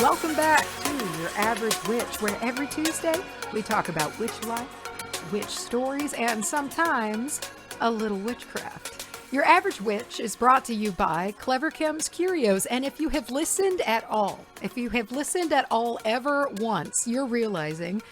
Welcome back to Your Average Witch, where every Tuesday we talk about witch life, witch stories, and sometimes a little witchcraft. Your Average Witch is brought to you by Clever Kim's Curios, and if you have listened at all ever once, you're realizing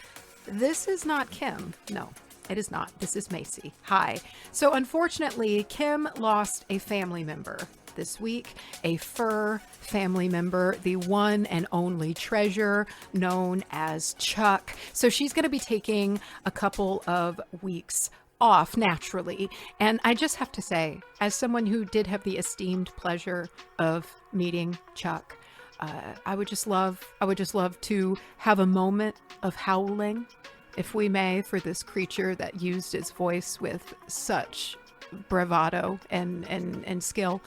this is not Kim. No, it is not. This is Macy. Hi. So unfortunately, Kim lost a family member this week, a fur family member, the one and only treasure known as Chuck. So she's going to be taking a couple of weeks off naturally. And I just have to say, as someone who did have the esteemed pleasure of meeting Chuck, I would just love to have a moment of howling, if we may, for this creature that used its voice with such bravado and skill.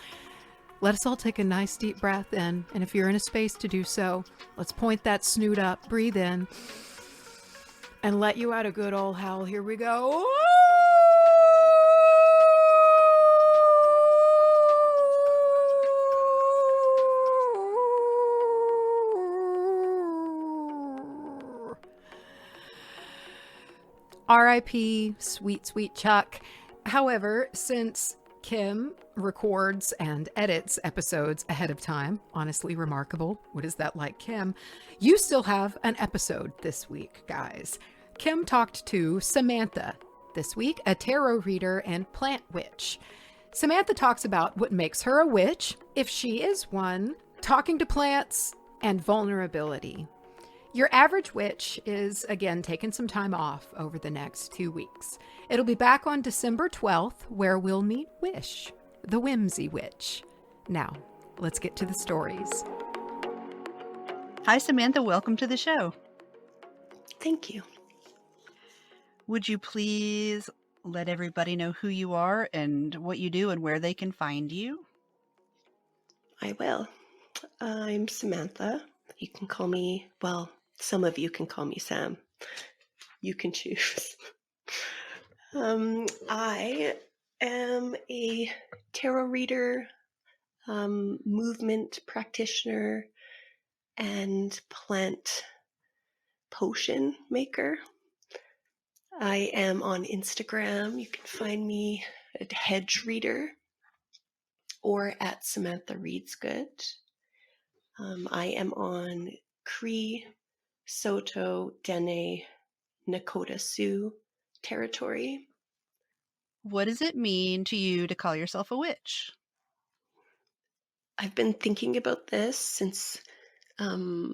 Let us all take a nice deep breath in, and if you're in a space to do so, let's point that snoot up, breathe in, and let you out a good old howl. Here we go. R.I.P. sweet, sweet Chuck. However, since Kim records and edits episodes ahead of time, honestly remarkable. What is that like, Kim? You still have an episode this week, guys. Kim talked to Samantha this week, a tarot reader and plant witch. Samantha talks about what makes her a witch, if she is one, talking to plants, and vulnerability. Your Average Witch is, again, taking some time off over the next 2 weeks. It'll be back on December 12th, where we'll meet Wish, the Whimsy Witch. Now, let's get to the stories. Hi, Samantha. Welcome to the show. Thank you. Would you please let everybody know who you are and what you do and where they can find you? I will. I'm Samantha. You can call me, well, some of you can call me Sam. You can choose. I am a tarot reader, movement practitioner, and plant potion maker. I am on Instagram. You can find me at Hedgereader or at Samantha Reads Good. I am on Cree, Soto, Dene, Nakota Sioux territory. What does it mean to you to call yourself a witch? I've been thinking about this since I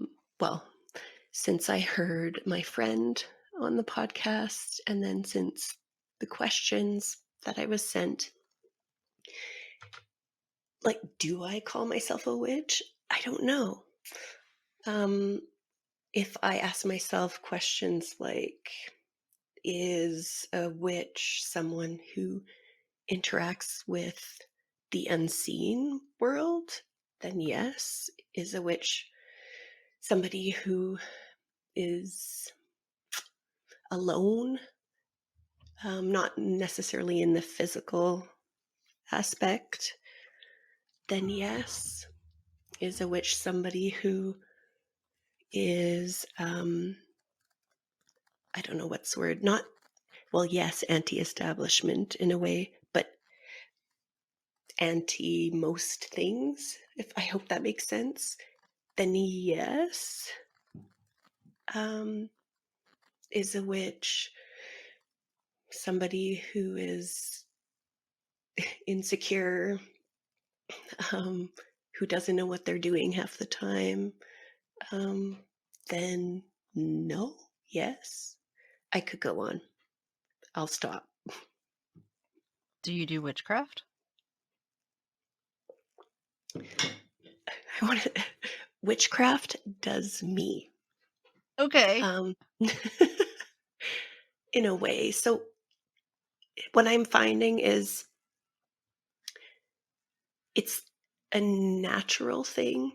heard my friend on the podcast, and then since the questions that I was sent. Like, do I call myself a witch? I don't know. If I ask myself questions like, is a witch someone who interacts with the unseen world? Then yes. Is a witch somebody who is alone? Not necessarily in the physical aspect? Then yes. Is a witch somebody who is, I don't know what's the word, yes, anti-establishment in a way, but anti most things, if I hope that makes sense, then yes. Is a witch somebody who is insecure, who doesn't know what they're doing half the time? Then no, yes. I could go on. I'll stop. Do you do witchcraft? Witchcraft does me. Okay. In a way. So what I'm finding is it's a natural thing,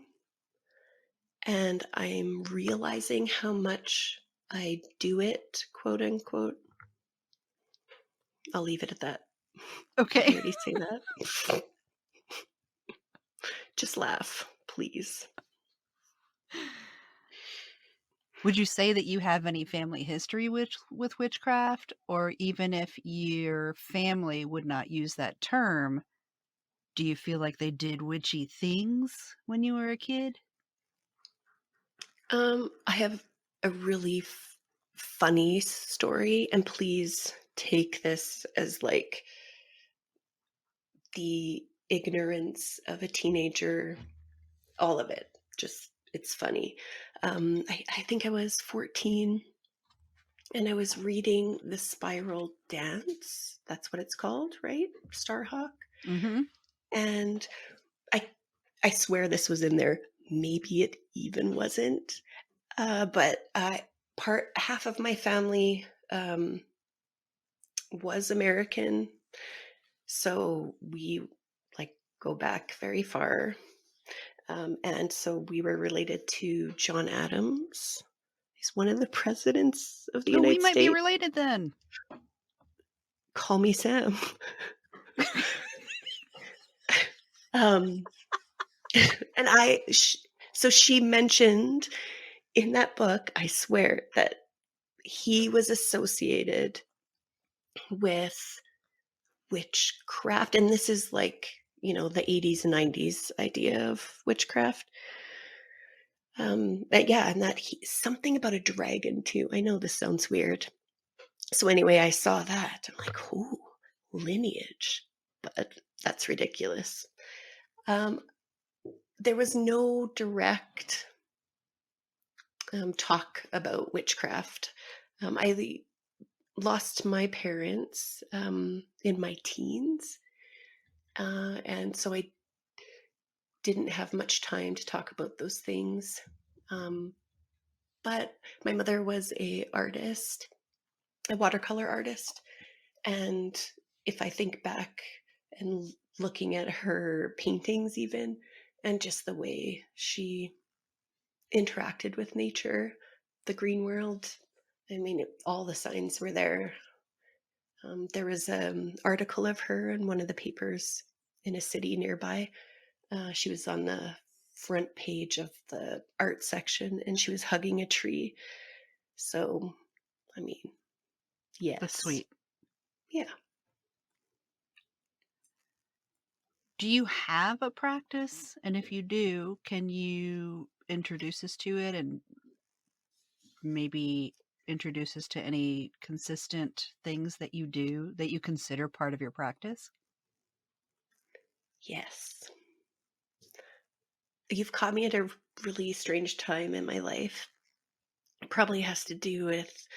and I'm realizing how much I do it, quote unquote. I'll leave it at that. Okay. Did I already say that? Just laugh, please. Would you say that you have any family history with witchcraft? Or even if your family would not use that term, do you feel like they did witchy things when you were a kid? I have a really funny story, and please take this as like the ignorance of a teenager, all of it. Just, it's funny. I think I was 14 and I was reading The Spiral Dance. That's what it's called, right? Starhawk. Mhm. And I I swear this was in there. Maybe it even wasn't. But part half of my family was American, so we like go back very far. And so we were related to John Adams. He's one of the presidents of the Oh, we United might be States. related then. Call me Sam. um, and so she mentioned in that book, I swear, that he was associated with witchcraft. And this is like, the 80s and 90s idea of witchcraft. But yeah, and that something about a dragon too. I know this sounds weird. So anyway, I saw that. I'm like, ooh, lineage. But that's ridiculous. Um, there was no direct talk about witchcraft. I lost my parents in my teens. And so I didn't have much time to talk about those things. Um, but my mother was a artist, a watercolor artist. And if I think back and looking at her paintings even, and just the way she interacted with nature, the green world, I mean, all the signs were there. There was an article of her in one of the papers in a city nearby. She was on the front page of the art section and she was hugging a tree. So, I mean, That's yes. sweet. Yeah. Do you have a practice? And if you do, can you introduce us to it and maybe introduce us to any consistent things that you do that you consider part of your practice? Yes. You've caught me at a really strange time in my life. It probably has to do with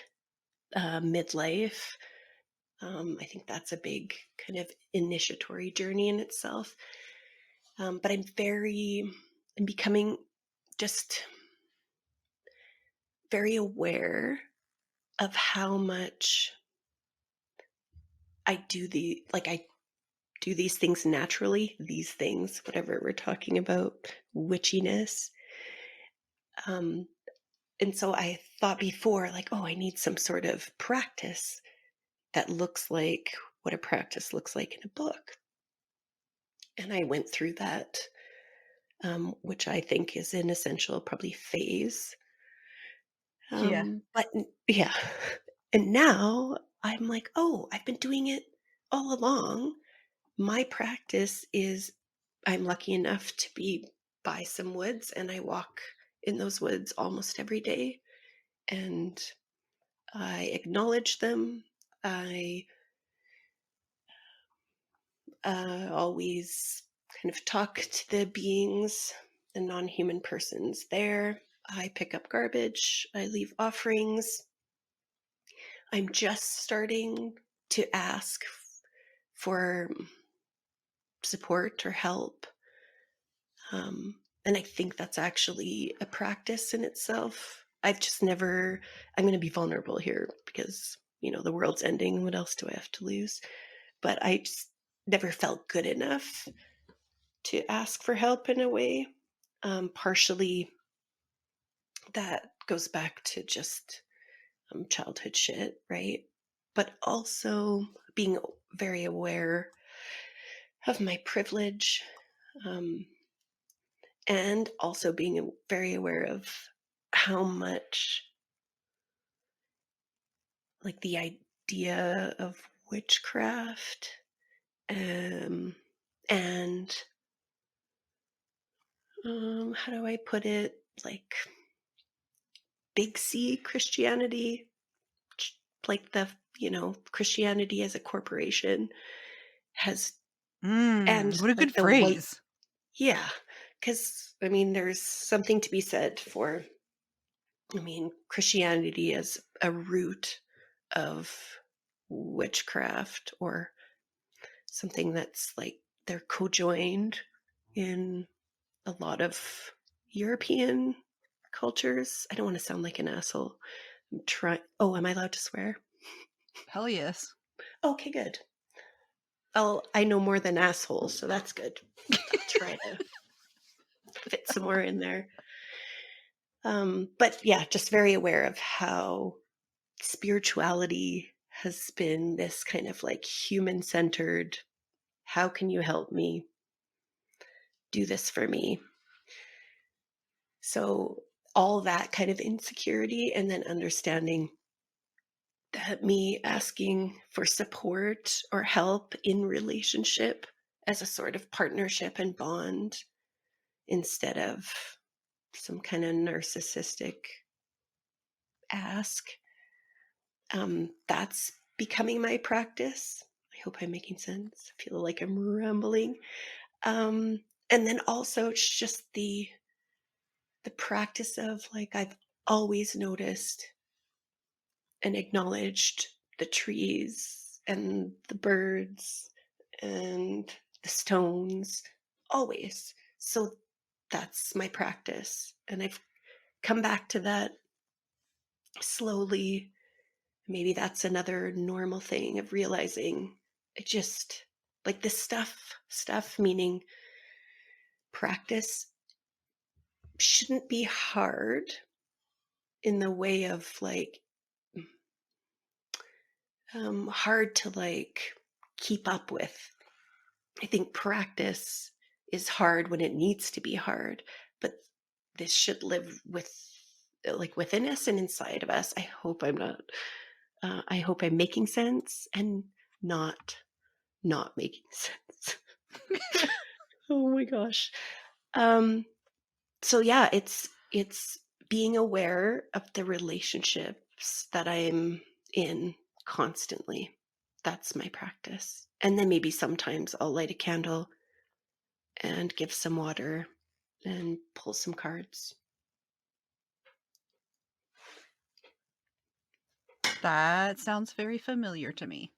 midlife. I think that's a big kind of initiatory journey in itself. But I'm becoming just very aware of how much I do these things naturally, these things, whatever we're talking about, witchiness. Um, and so I thought before, like, oh, I need some sort of practice that looks like what a practice looks like in a book. And I went through that, which I think is an essential, probably phase. Yeah. Yeah. And now I'm like, oh, I've been doing it all along. My practice is I'm lucky enough to be by some woods and I walk in those woods almost every day and I acknowledge them. I always kind of talk to the beings, the non human persons there. I pick up garbage, I leave offerings. I'm just starting to ask for support or help. And I think that's actually a practice in itself. I've just never, I'm going to be vulnerable here because, the world's ending. What else do I have to lose? But I just never felt good enough to ask for help in a way. Partially that goes back to just childhood shit, right? But also being very aware of my privilege. Um, and also being very aware of how much, like, the idea of witchcraft, and how do I put it? Like, big C Christianity, like Christianity as a corporation has, and What a good like the white, phrase. yeah, because I mean, there's something to be said for, I mean, Christianity as a root of witchcraft, or something that's like they're co-joined in a lot of European cultures. I don't want to sound like an asshole. Oh, am I allowed to swear? Hell yes. Okay, good. I know more than assholes, so that's good. I'll try to fit some more in there. But yeah, just very aware of how spirituality has been this kind of like human centered, how can you help me do this for me? So all that kind of insecurity, and then understanding that me asking for support or help in relationship as a sort of partnership and bond instead of some kind of narcissistic ask. That's becoming my practice. I hope I'm making sense. I feel like I'm rambling. And then also it's just the practice of, like, I've always noticed and acknowledged the trees and the birds and the stones, always. So that's my practice. And I've come back to that slowly. Maybe that's another normal thing of realizing it just, like, this stuff meaning practice, shouldn't be hard in the way of like hard to like keep up with. I think practice is hard when it needs to be hard, but this should live with, like, within us and inside of us. I hope I'm making sense and not making sense. Oh my gosh. Um, so yeah, it's being aware of the relationships that I'm in constantly. That's my practice. And then maybe sometimes I'll light a candle and give some water and pull some cards. That sounds very familiar to me.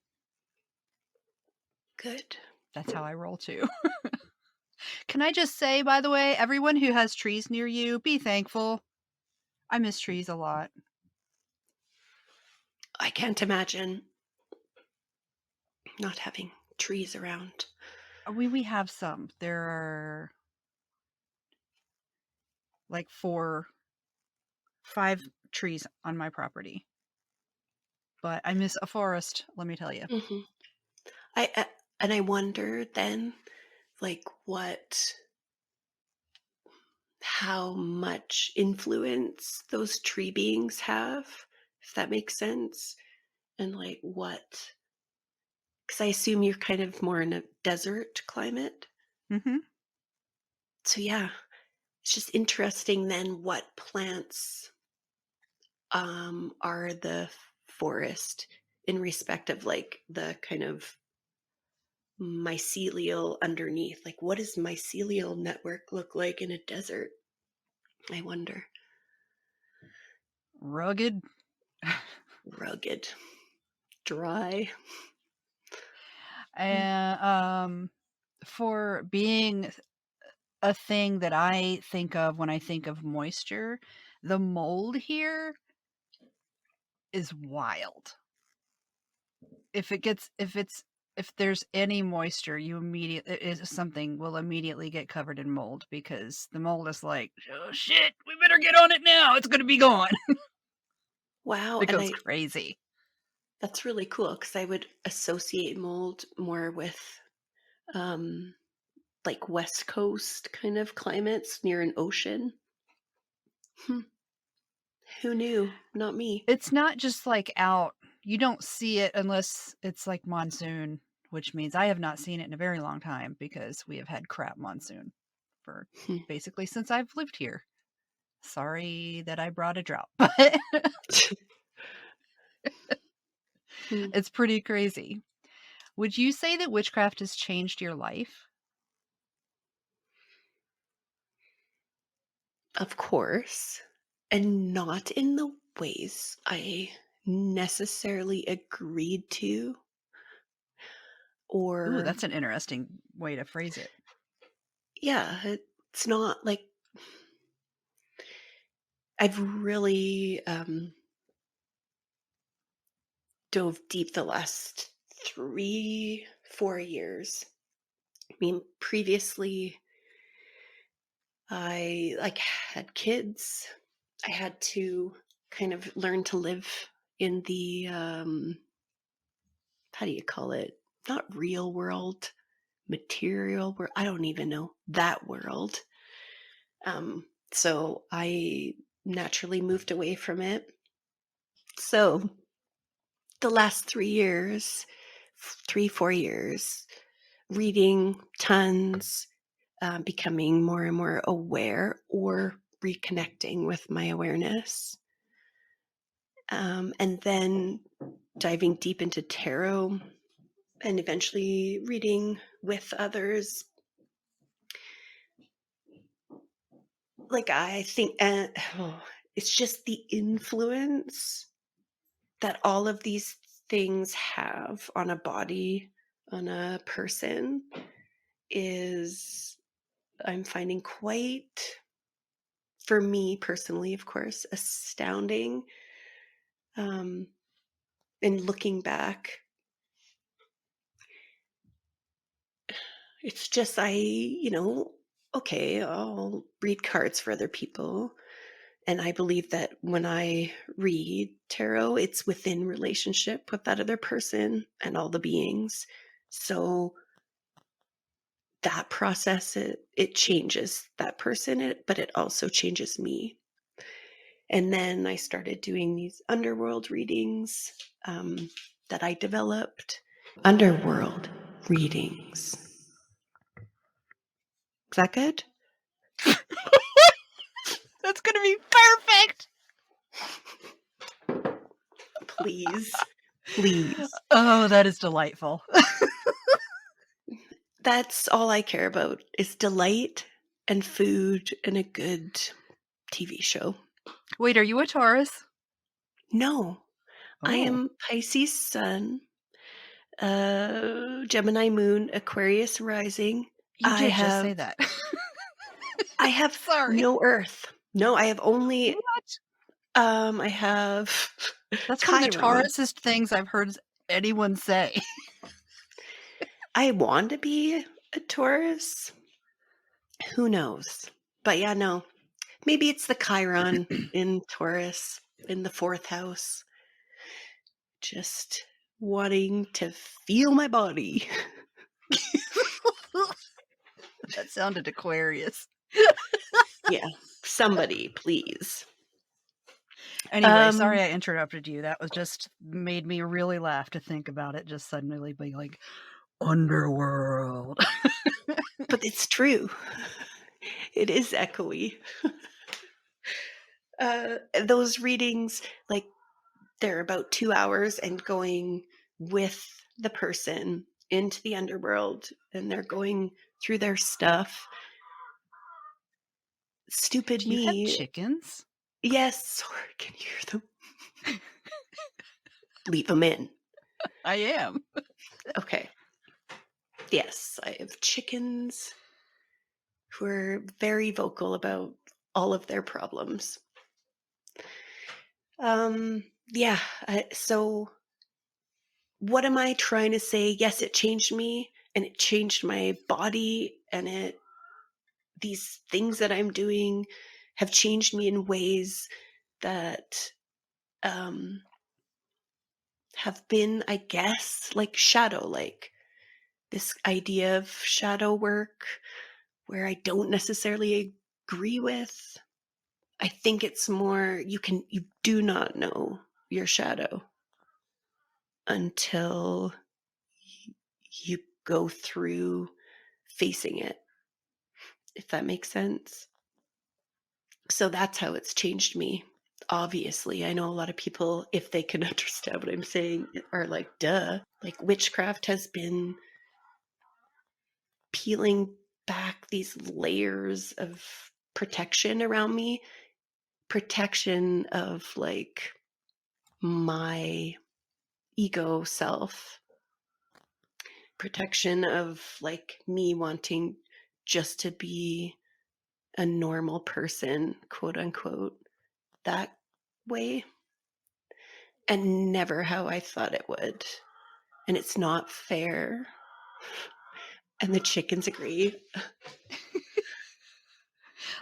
Good. That's how I roll too. Can I just say, by the way, everyone who has trees near you, be thankful. I miss trees a lot. I can't imagine not having trees around. We have some. There are like 5 trees on my property. But I miss a forest, let me tell you. Hmm. And I wonder then, like, how much influence those tree beings have, if that makes sense. And like because I assume you're kind of more in a desert climate. Mm-hmm. So yeah, it's just interesting then what plants are the forest in respect of like the kind of mycelial underneath. Like, what does mycelial network look like in a desert? I wonder. Rugged. Rugged, dry. And for being a thing that I think of when I think of moisture, the mold here is wild. If there's any moisture, something will immediately get covered in mold because the mold is like, oh shit, we better get on it now. It's gonna be gone. Wow, It and goes I crazy. that's really cool because I would associate mold more with um like West Coast kind of climates near an ocean. Hmm, who knew? Not me. It's not just, like, out you don't see it unless it's, like, monsoon, which means I have not seen it in a very long time because we have had crap monsoon for Hmm. basically since I've lived here. Sorry that I brought a drought, but Hmm. it's pretty crazy. Would you say that witchcraft has changed your life? Of course, and not in the ways I necessarily agreed to, Ooh, or that's an interesting way to phrase it. yeah, it's not like I've really dove deep the last 3, 4 years. I mean, previously I like had kids. I had to kind of learn to live in the how do you call it? Not real world, material world. I don't even know that world. So I naturally moved away from it. So the last 3 years, 3, 4 years, reading tons, becoming more and more aware or reconnecting with my awareness. And then diving deep into tarot and eventually reading with others. Like, I think it's just the influence that all of these things have on a body, on a person, is, I'm finding quite, for me personally, of course, astounding. Um, and looking back, it's just, okay, I'll read cards for other people. And I believe that when I read tarot, it's within relationship with that other person and all the beings. So that process, it changes that person, but it also changes me. And then I started doing these underworld readings that I developed. Underworld readings. Is that good? That's gonna be perfect! Please. Please. Oh, that is delightful. That's all I care about is delight and food and a good TV show. Wait, are you a Taurus? No, I Oh. am Pisces sun, Gemini moon, Aquarius rising. You I did just have say that. I have Sorry. no Earth. No, I have only What? I have That's one of the Chiron. Taurusest things I've heard anyone say. I want to be a Taurus. Who knows? But yeah, no. Maybe it's the Chiron in Taurus in the fourth house. Just wanting to feel my body. That sounded Aquarius. Yeah. Somebody, please. Anyway, Um, sorry I interrupted you. That was just made me really laugh to think about it just suddenly being like, underworld. but it's true. It is echoey. Those readings, like, they're about 2 hours and going with the person into the underworld, and they're going through their stuff. Stupid Do you have me. chickens? Yes, sorry, can you hear them? Leave them in. I am. Okay. Yes, I have chickens who are very vocal about all of their problems. Yeah, so what am I trying to say? Yes, it changed me and it changed my body, and these things that I'm doing have changed me in ways that have been, I guess, like shadow like. this idea of shadow work where I don't necessarily agree with. I think it's more you do not know your shadow until you go through facing it, if that makes sense. So that's how it's changed me. Obviously, I know a lot of people, if they can understand what I'm saying, are like, duh. Like, witchcraft has been peeling back these layers of protection around me, protection of like my ego self, protection of like me wanting just to be a normal person, quote unquote, that way, and never how I thought it would. And it's not fair. And the chickens agree.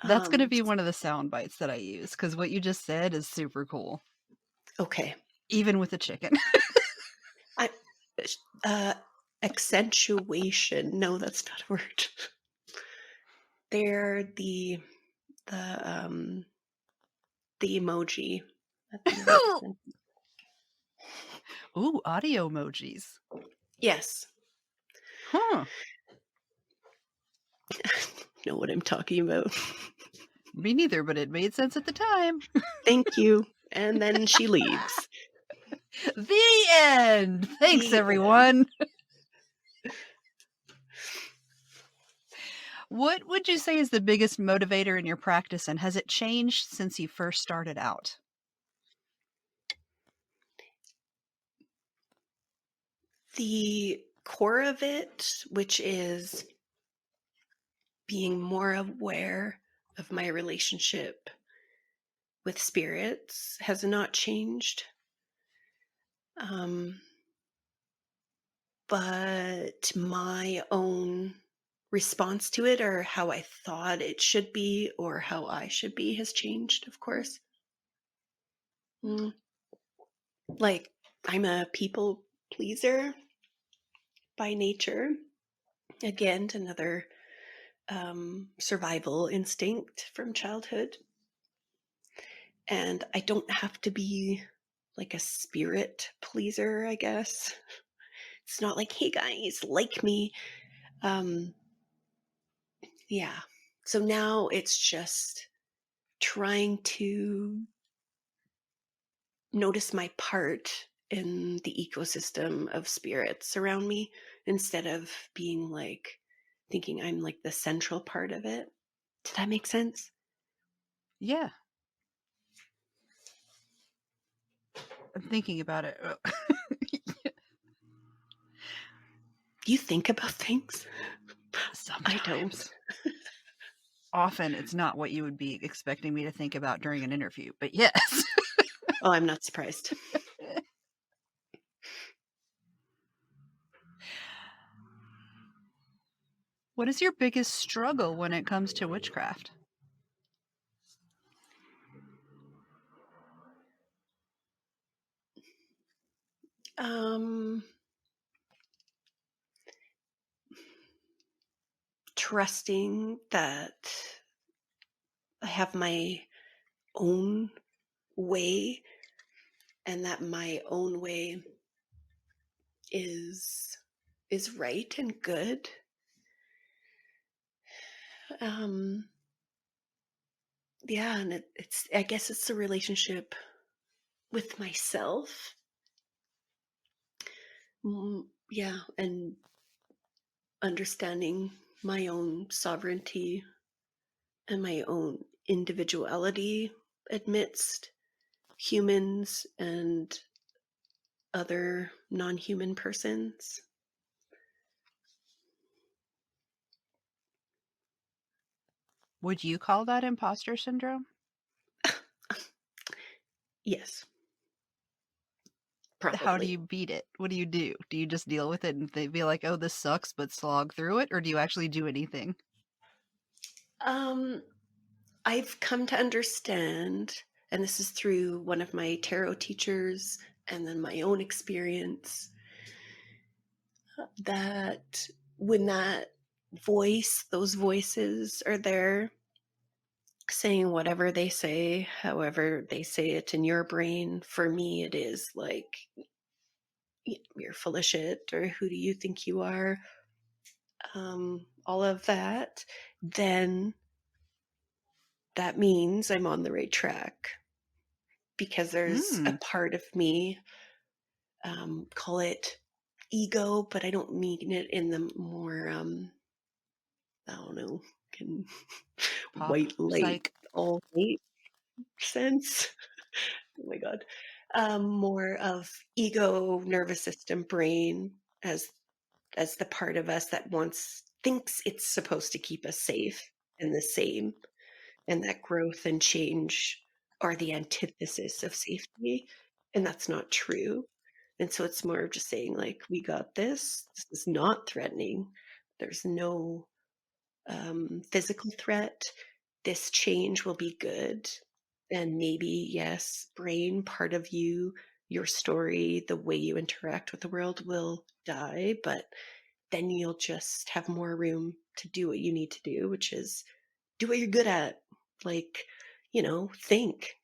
That's gonna be one of the sound bites that I use, because what you just said is super cool, Okay. even with the chicken. I uh accentuation. No, that's not a word. They're the the emoji at the end of the sentence. Ooh, audio emojis. Yes. Huh. Know what I'm talking about. Me neither, but it made sense at the time. Thank you. And then she leaves. The end. Thanks, The end. everyone. What would you say is the biggest motivator in your practice, and has it changed since you first started out? The core of it, which is being more aware of my relationship with spirits, has not changed. But my own response to it, or how I thought it should be, or how I should be, has changed, of course. Like, I'm a people pleaser by nature. Again, another survival instinct from childhood. And I don't have to be like a spirit pleaser, I guess. It's not like, hey guys, like me. Yeah. So now it's just trying to notice my part in the ecosystem of spirits around me instead of being like thinking I'm like the central part of it. Did that make sense? Yeah. I'm thinking about it. Do you think about things? I don't. Sometimes. Often it's not what you would be expecting me to think about during an interview, but yes. Oh, I'm not surprised. What is your biggest struggle when it comes to witchcraft? Um, Trusting that I have my own way and that my own way is right and good. Um, yeah, and it's I guess it's the relationship with myself. Yeah, and understanding my own sovereignty and my own individuality amidst humans and other non-human persons. Would you call that imposter syndrome? Yes, How do probably. you beat it? What do you do? Do you just deal with it and be like, oh, this sucks, but slog through it? Or do you actually do anything? Um, I've come to understand, and this is through one of my tarot teachers and then my own experience, that when those voices are there saying whatever they say, however they say it in your brain, for me, it is like, you're full of shit, or who do you think you are? All of that, then that means I'm on the right track, because there's a Mm, part of me, call it ego, but I don't mean it in the more, I don't know, can pop white light, psych. all light sense. Oh my God. More of ego, nervous system, brain, as the part of us that thinks it's supposed to keep us safe and the same, and that growth and change are the antithesis of safety, and that's not true. And so it's more of just saying, like, we got this. This is not threatening. There's no physical threat. This change will be good. And maybe, yes, brain, part of you, your story, the way you interact with the world will die, but then you'll just have more room to do what you need to do, which is do what you're good at. Like, think,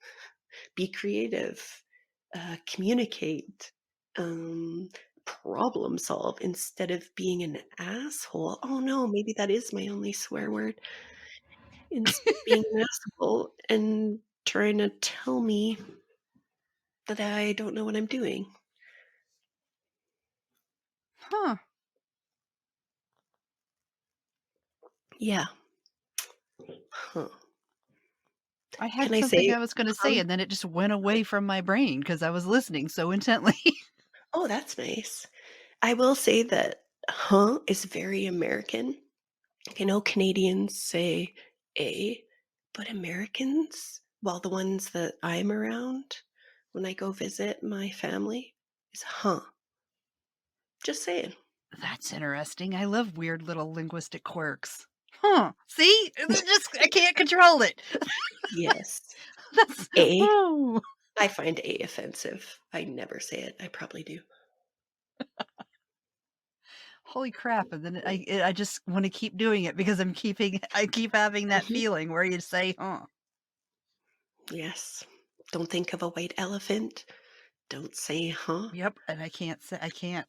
be creative, communicate, um, problem solve instead of being an asshole. Oh no, maybe that is my only swear word. Instead of being an asshole and trying to tell me that I don't know what I'm doing. Huh. Yeah. Huh. I had Can I something say, I was gonna say, huh? and then it just went away from my brain because I was listening so intently. Oh, that's nice. I will say that huh is very American. I know Canadians say a, but Americans, well, the ones that I'm around when I go visit my family, is huh. Just saying. That's interesting. I love weird little linguistic quirks. Huh. See? It's just I can't control it. Yes. That's A. oh. I find A offensive. I never say it. I probably do. Holy crap, and then I just wanna keep doing it because I keep having that Mhm. feeling where you say, "Huh." Yes. Don't think of a white elephant. Don't say huh. Yep, and I can't, I can't.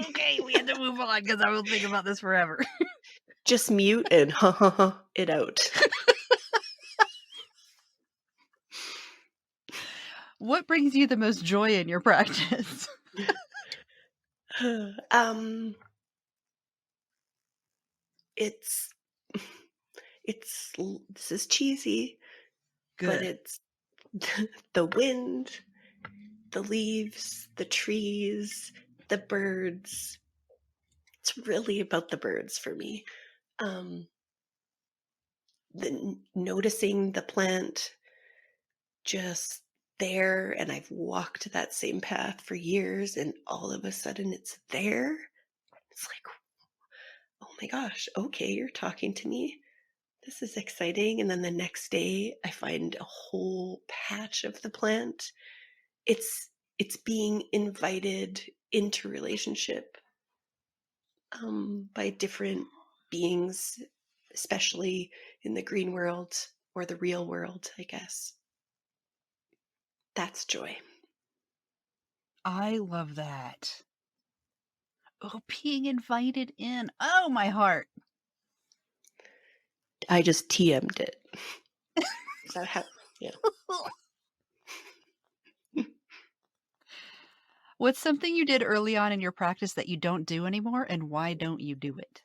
Okay, we had to move on because I will think about this forever. Just mute and it out. What brings you the most joy in your practice? um, it's this is cheesy, but Good. it's the wind, the leaves, the trees, the birds. It's really about the birds for me. Um, noticing the plant just there, and I've walked that same path for years, and all of a sudden it's there. It's like, oh my gosh, okay, you're talking to me. This is exciting. And then the next day I find a whole patch of the plant. It's being invited into relationship, by different beings, especially in the green world or the real world, I guess. That's joy. I love that. Oh, being invited in. Oh, my heart. I just TM'd it. Is that how? Yeah. What's something you did early on in your practice that you don't do anymore, and why don't you do it?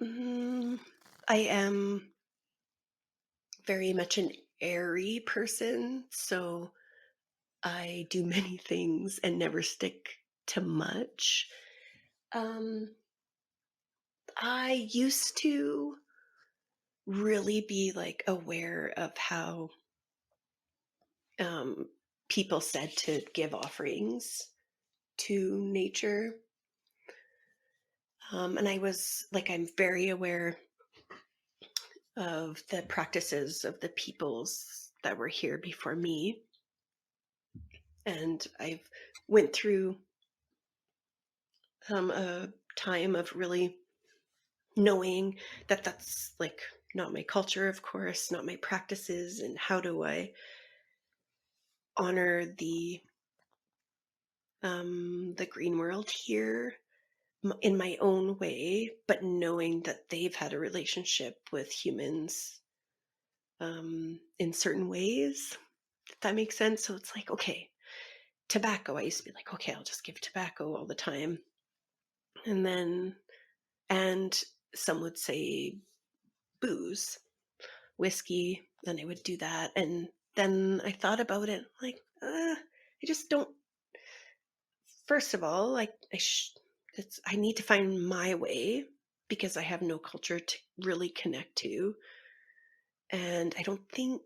Mm, I am very much an airy person, so I do many things and never stick to much. Um, I used to really be like aware of how, um, people said to give offerings to nature. And I was like, I'm very aware of the practices of the peoples that were here before me. And I've went through a time of really knowing that that's like not my culture, of course, not my practices, and how do I honor the green world here in my own way, but knowing that they've had a relationship with humans in certain ways, if that makes sense. So it's like, okay, tobacco, I used to be like, okay, I'll just give tobacco all the time. And then, and some would say booze, whiskey, then I would do that. And then I thought about it, like, I just don't, first of all, like, I need to find my way because I have no culture to really connect to. And I don't think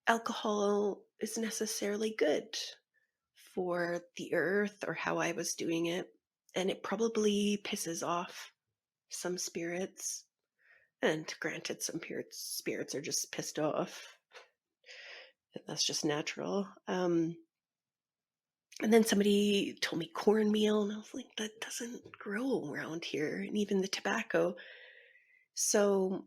alcohol is necessarily good for the earth or how I was doing it. And it probably pisses off some spirits. And granted, some spirits are just pissed off. That's just natural. And then somebody told me cornmeal, and I was like, that doesn't grow around here, and even the tobacco. So,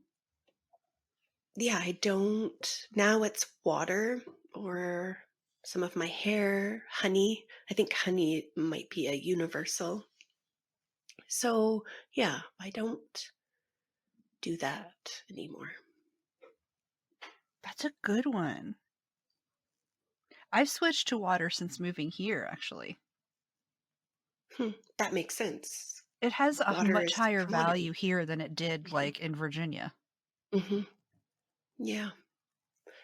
yeah, I don't. Now it's water or some of my hair, honey. I think honey might be a universal. So, yeah, I don't do that anymore. That's a good one. I've switched to water since moving here, actually. That makes sense. It has a Water much is a higher value commodity. here than it did, like, in Virginia. Hmm. Yeah.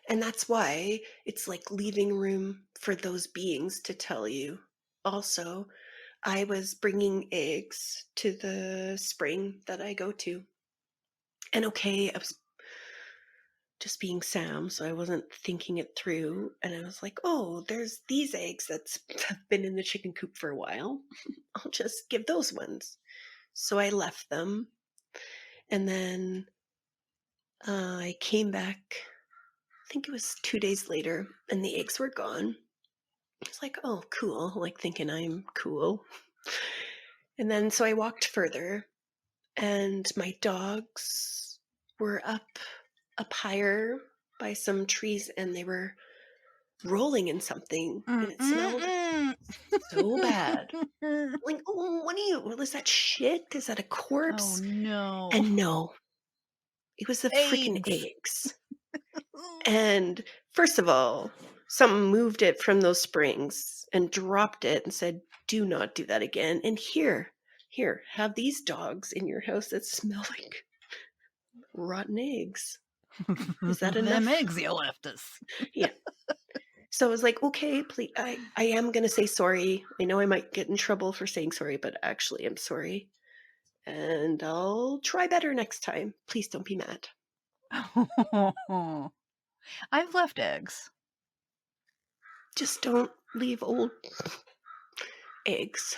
And that's why it's like leaving room for those beings to tell you. Also, I was bringing eggs to the spring that I go to. And okay, I was just being Sam, so I wasn't thinking it through. And I was like, oh, there's these eggs that's have been in the chicken coop for a while. I'll just give those ones. So I left them. And then I came back, I think it was 2 days later, and the eggs were gone. It's like, oh, cool, like thinking I'm cool. And then so I walked further, and my dogs were up higher by some trees, and they were rolling in something, and it smelled so bad. Like, oh, what are you? Is that shit? Is that a Oh corpse? no. And no, it was the freaking Eggs. eggs. And first of all, someone moved it from those springs and dropped it and said, do not do that again. And here, have these dogs in your house that smell like rotten eggs. Is that Them enough? eggs you left us. Yeah. So I was like, okay, please, I am going to say sorry. I know I might get in trouble for saying sorry, but actually I'm sorry. And I'll try better next time. Please don't be mad. I've left eggs. Just don't leave old eggs.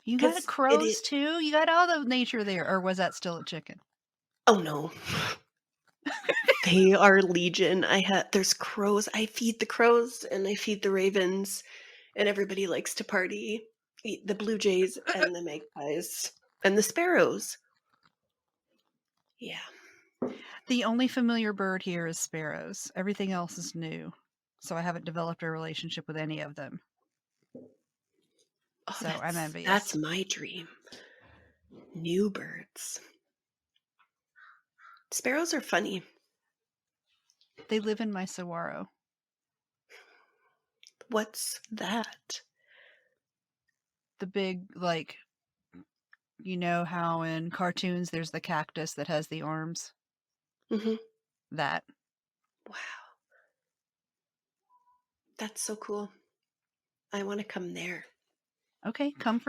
You got Because crows too? You got all the nature there. Or was that still a chicken? oh no. They are legion. There's crows. I feed the crows and I feed the ravens, and everybody likes to party. Eat the blue jays and the magpies and the sparrows. Yeah. The only familiar bird here is sparrows. Everything else is new. So I haven't developed a relationship with any of them. Oh, So I'm that's envious. my dream. New birds. Sparrows are funny. They live in my saguaro. What's that? The big, like, you know how in cartoons there's the cactus that has the arms? Hmm. That. Wow. That's so cool. I want to come there. Okay, come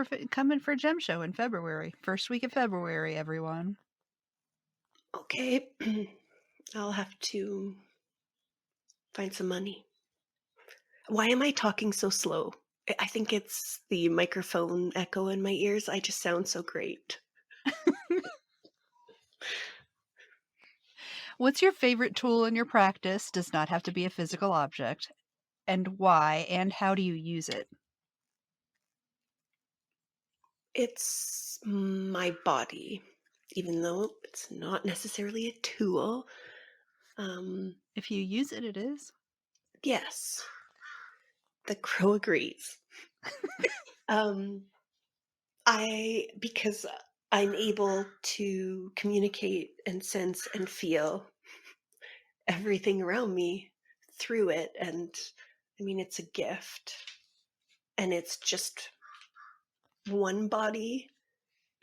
in for Gem Show in February. First week of February, everyone. Okay. I'll have to find some money. Why am I talking so slow? I think it's the microphone echo in my ears. I just sound so great. What's your favorite tool in your practice? Does not have to be a physical object. And why? And how do you use it? It's my body, even though it's not necessarily a tool. If you use it, it is. Yes, the crow agrees. um, because I'm able to communicate and sense and feel everything around me through it. And I mean, it's a gift. And it's just one body.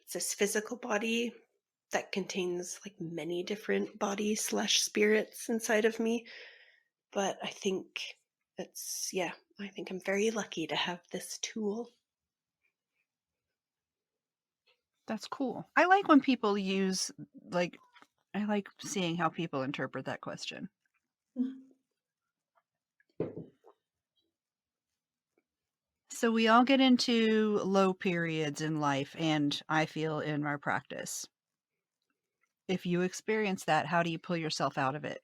It's this physical body that contains like many different bodies slash spirits inside of me. But I think I think I'm very lucky to have this tool. That's cool. I like when people use, like, I like seeing how people interpret that question. So we all get into low periods in life, and I feel in our practice. If you experience that, how do you pull yourself out of it?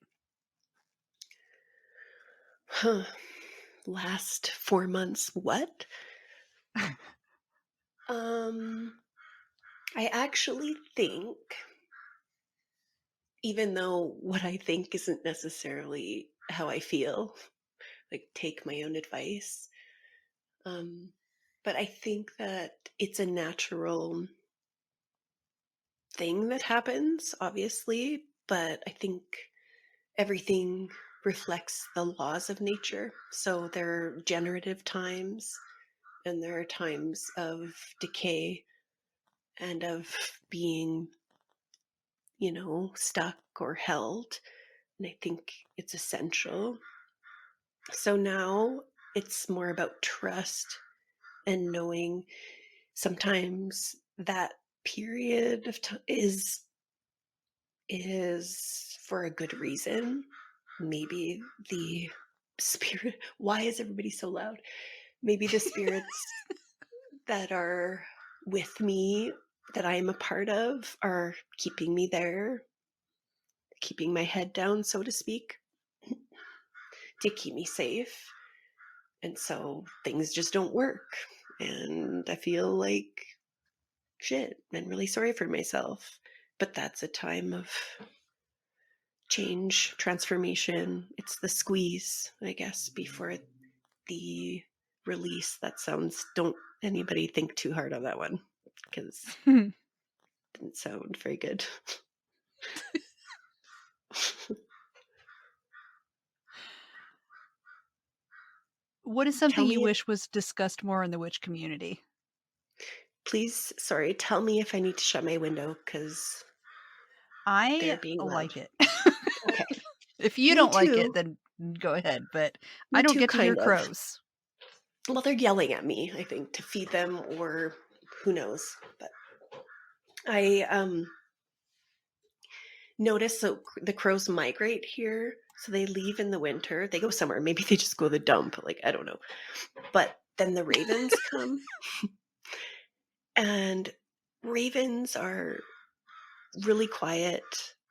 Huh. Last 4 months, what? I actually think, even though what I think isn't necessarily how I feel, like take my own advice. But I think that it's a natural thing that happens, obviously, but I think everything reflects the laws of nature. So there are generative times and there are times of decay and of being, stuck or held. And I think it's essential. So now it's more about trust and knowing sometimes that period of time is for a good reason. Maybe the spirit, why is everybody so loud? Maybe the spirits that are with me, that I am a part of, are keeping me there, keeping my head down, so to speak, to keep me safe. And so things just don't work. And I feel like shit. I'm really sorry for myself. But that's a time of change, transformation. It's the squeeze, I guess, before the release. That sounds, don't anybody think too hard on that one, because it didn't sound very good. What is Tell something you me, wish was discussed more in the witch community? please, sorry, tell me if I need to shut my window because they're I being loud. like it. Okay. If you Me don't like it, too. then go ahead, but I Me don't too, get to hear kind of. crows. Well, they're yelling at me, I think, to feed them or who knows. But I notice, so the crows migrate here. So they leave in the winter. They go somewhere. Maybe they just go to the dump. Like, I don't know. But then the ravens come. And ravens are really quiet.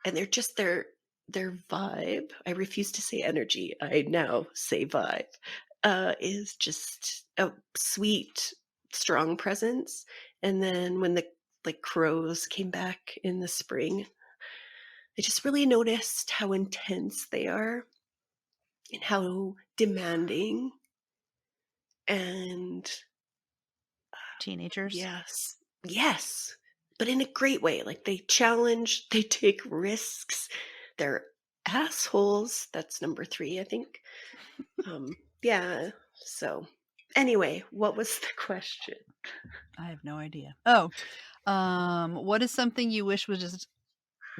And they're just their vibe. I refuse to say energy. I now say vibe. Is just a sweet, strong presence. And then when the crows came back in the spring, I just really noticed how intense they are and how demanding. And Teenagers. yes, but in a great way. Like they challenge, they take risks. They're assholes. That's number 3, I think. Yeah. So anyway, what was the question? I have no idea. Oh, what is something you wish was just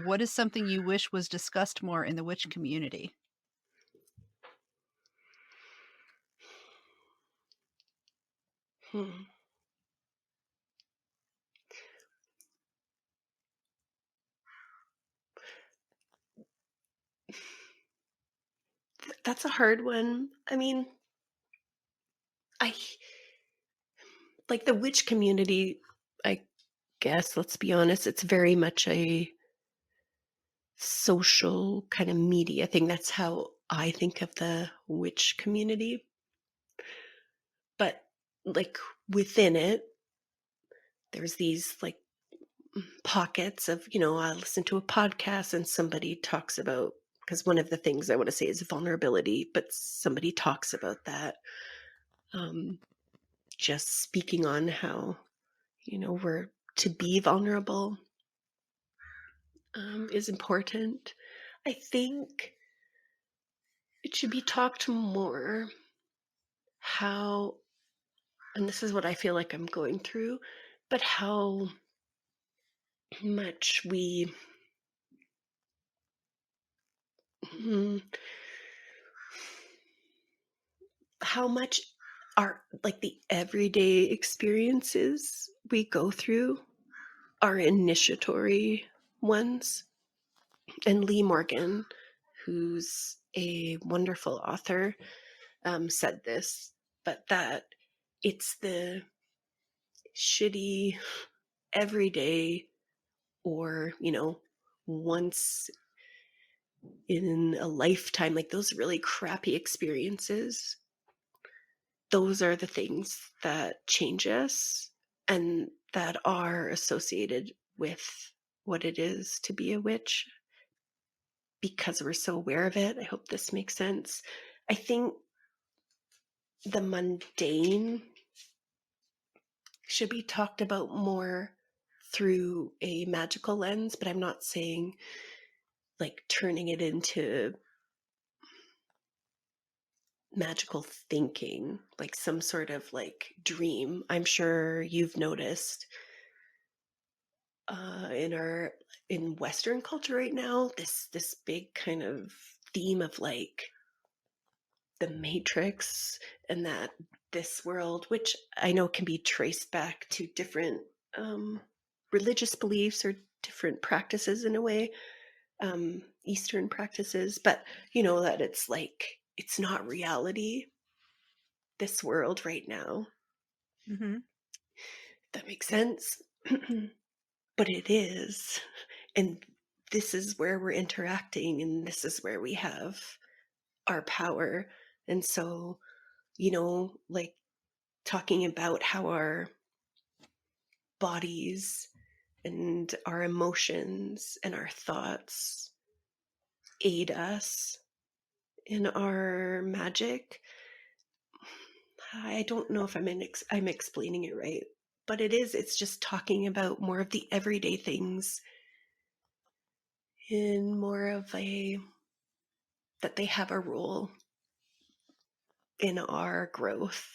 what is something you wish was discussed more in the witch community? Hmm. That's a hard one. I mean, I like the witch community, I guess, let's be honest, it's very much a social kind of media thing. That's how I think of the witch community. But like within it, there's these like pockets of, I listen to a podcast and somebody talks about, because one of the things I want to say is vulnerability, but somebody talks about that. Um, just speaking on how, we're to be vulnerable is important. I think it should be talked more how, and this is what I feel like I'm going through, but how much we, hmm, how much our, like the everyday experiences we go through are initiatory ones. And Lee Morgan, who's a wonderful author, said this, but that it's the shitty everyday, or once in a lifetime, like those really crappy experiences, those are the things that change us and that are associated with what it is to be a witch, because we're so aware of it. I hope this makes sense. I think the mundane should be talked about more through a magical lens, but I'm not saying like turning it into magical thinking, like some sort of like dream. I'm sure you've noticed in Western culture right now, this big kind of theme of like the Matrix, and that this world, which I know can be traced back to different um, religious beliefs or different practices in a way, Eastern practices, but that it's like it's not reality, this world right now. Mm-hmm. That makes sense. But it is. And this is where we're interacting, and this is where we have our power. And so, like talking about how our bodies and our emotions and our thoughts aid us in our magic. I don't know if I'm explaining it right, but it's just talking about more of the everyday things in more of a, that they have a role in our growth,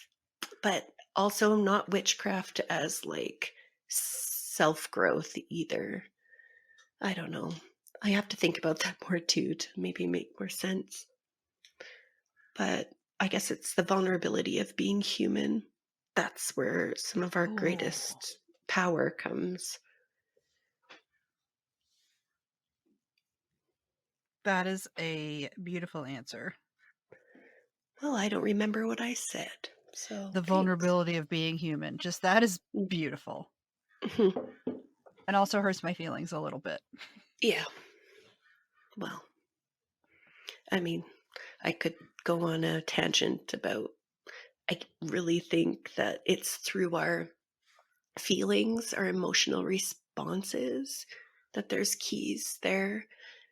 but also not witchcraft as like self growth either. I don't know. I have to think about that more too to maybe make more sense. But I guess it's the vulnerability of being human. That's where some of our Ooh, greatest power comes. that is a beautiful answer. Well, I don't remember what I said, so The thanks. vulnerability of being human. Just that is beautiful. Mhm. And also hurts my feelings a little bit. Yeah. Well, I mean, I could go on a tangent about, I really think that it's through our feelings, our emotional responses, that there's keys there.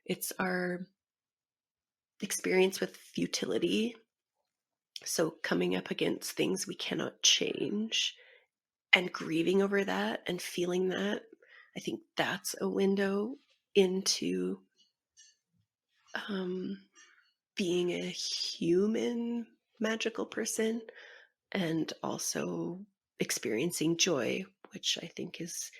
It's our experience with futility. So coming up against things we cannot change and grieving over that and feeling that, I think that's a window into um, being a human magical person, and also experiencing joy, which I think is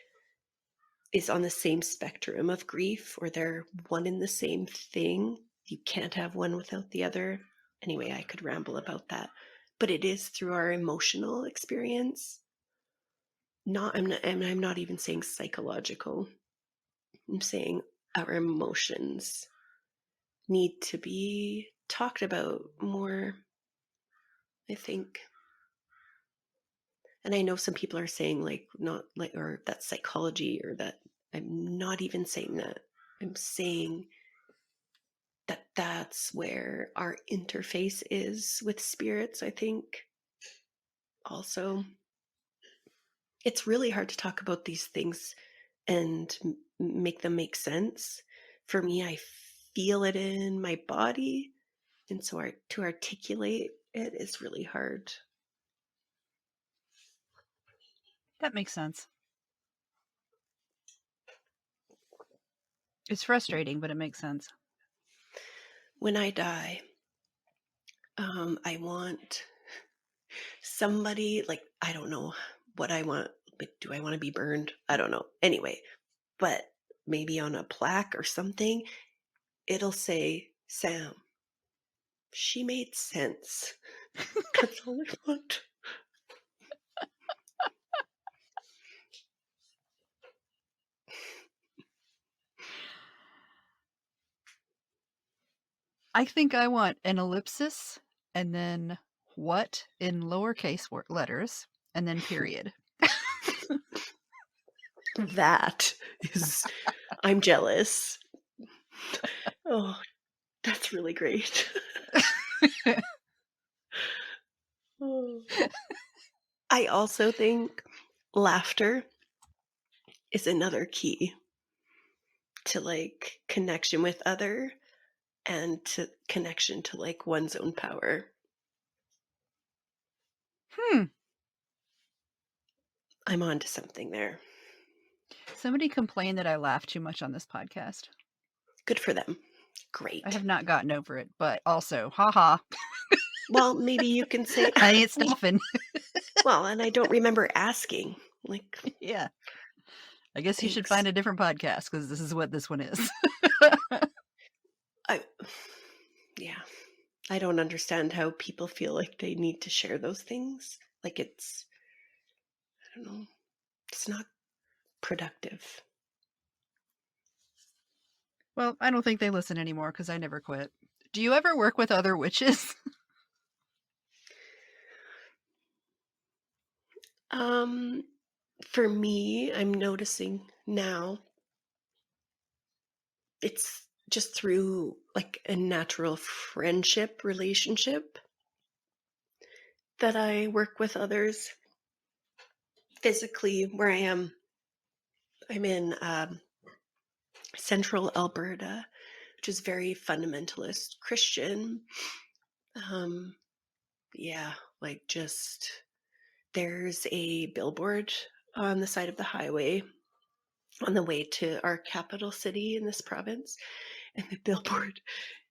on the same spectrum of grief, or they're one in the same thing. You can't have one without the other. Anyway, I could ramble about that, but it is through our emotional experience. I'm not even saying psychological. I'm saying our emotions need to be talked about more, I think. And I know some people are saying like not like, or that's psychology, or that. I'm not even saying that. I'm saying that's where our interface is with spirits, I think. Also, it's really hard to talk about these things and make them make sense. For me, I feel it in my body, and so to articulate it is really hard. That makes sense. It's frustrating, but it makes sense. When I die, I want somebody, like, I don't know what I want. Like, do I want to be burned? I don't know. Anyway, but maybe on a plaque or something, it'll say, Sam, she made sense. That's all I want. I think I want an ellipsis and then what in lowercase letters and then period. That is, I'm jealous. Oh, that's really great. Oh. I also think laughter is another key to like connection with other and to connection to like one's own power. I'm on to something there. Somebody complained that I laugh too much on this podcast. Good for them. Great. I have not gotten over it, but also, haha. Well, maybe you can say, I ain't stuffing. well, and I don't remember asking. Like, Yeah. I guess you should thanks. find a different podcast because this is what this one is. Yeah. I don't understand how people feel like they need to share those things. Like it's, I don't know, it's not productive. Well, I don't think they listen anymore because I never quit. Do you ever work with other witches? For me, I'm noticing now it's just through like a natural friendship relationship that I work with others. Physically, where I am, I'm in central Alberta, which is very fundamentalist Christian. Yeah, like just there's a billboard on the side of the highway on the way to our capital city in this province, and the billboard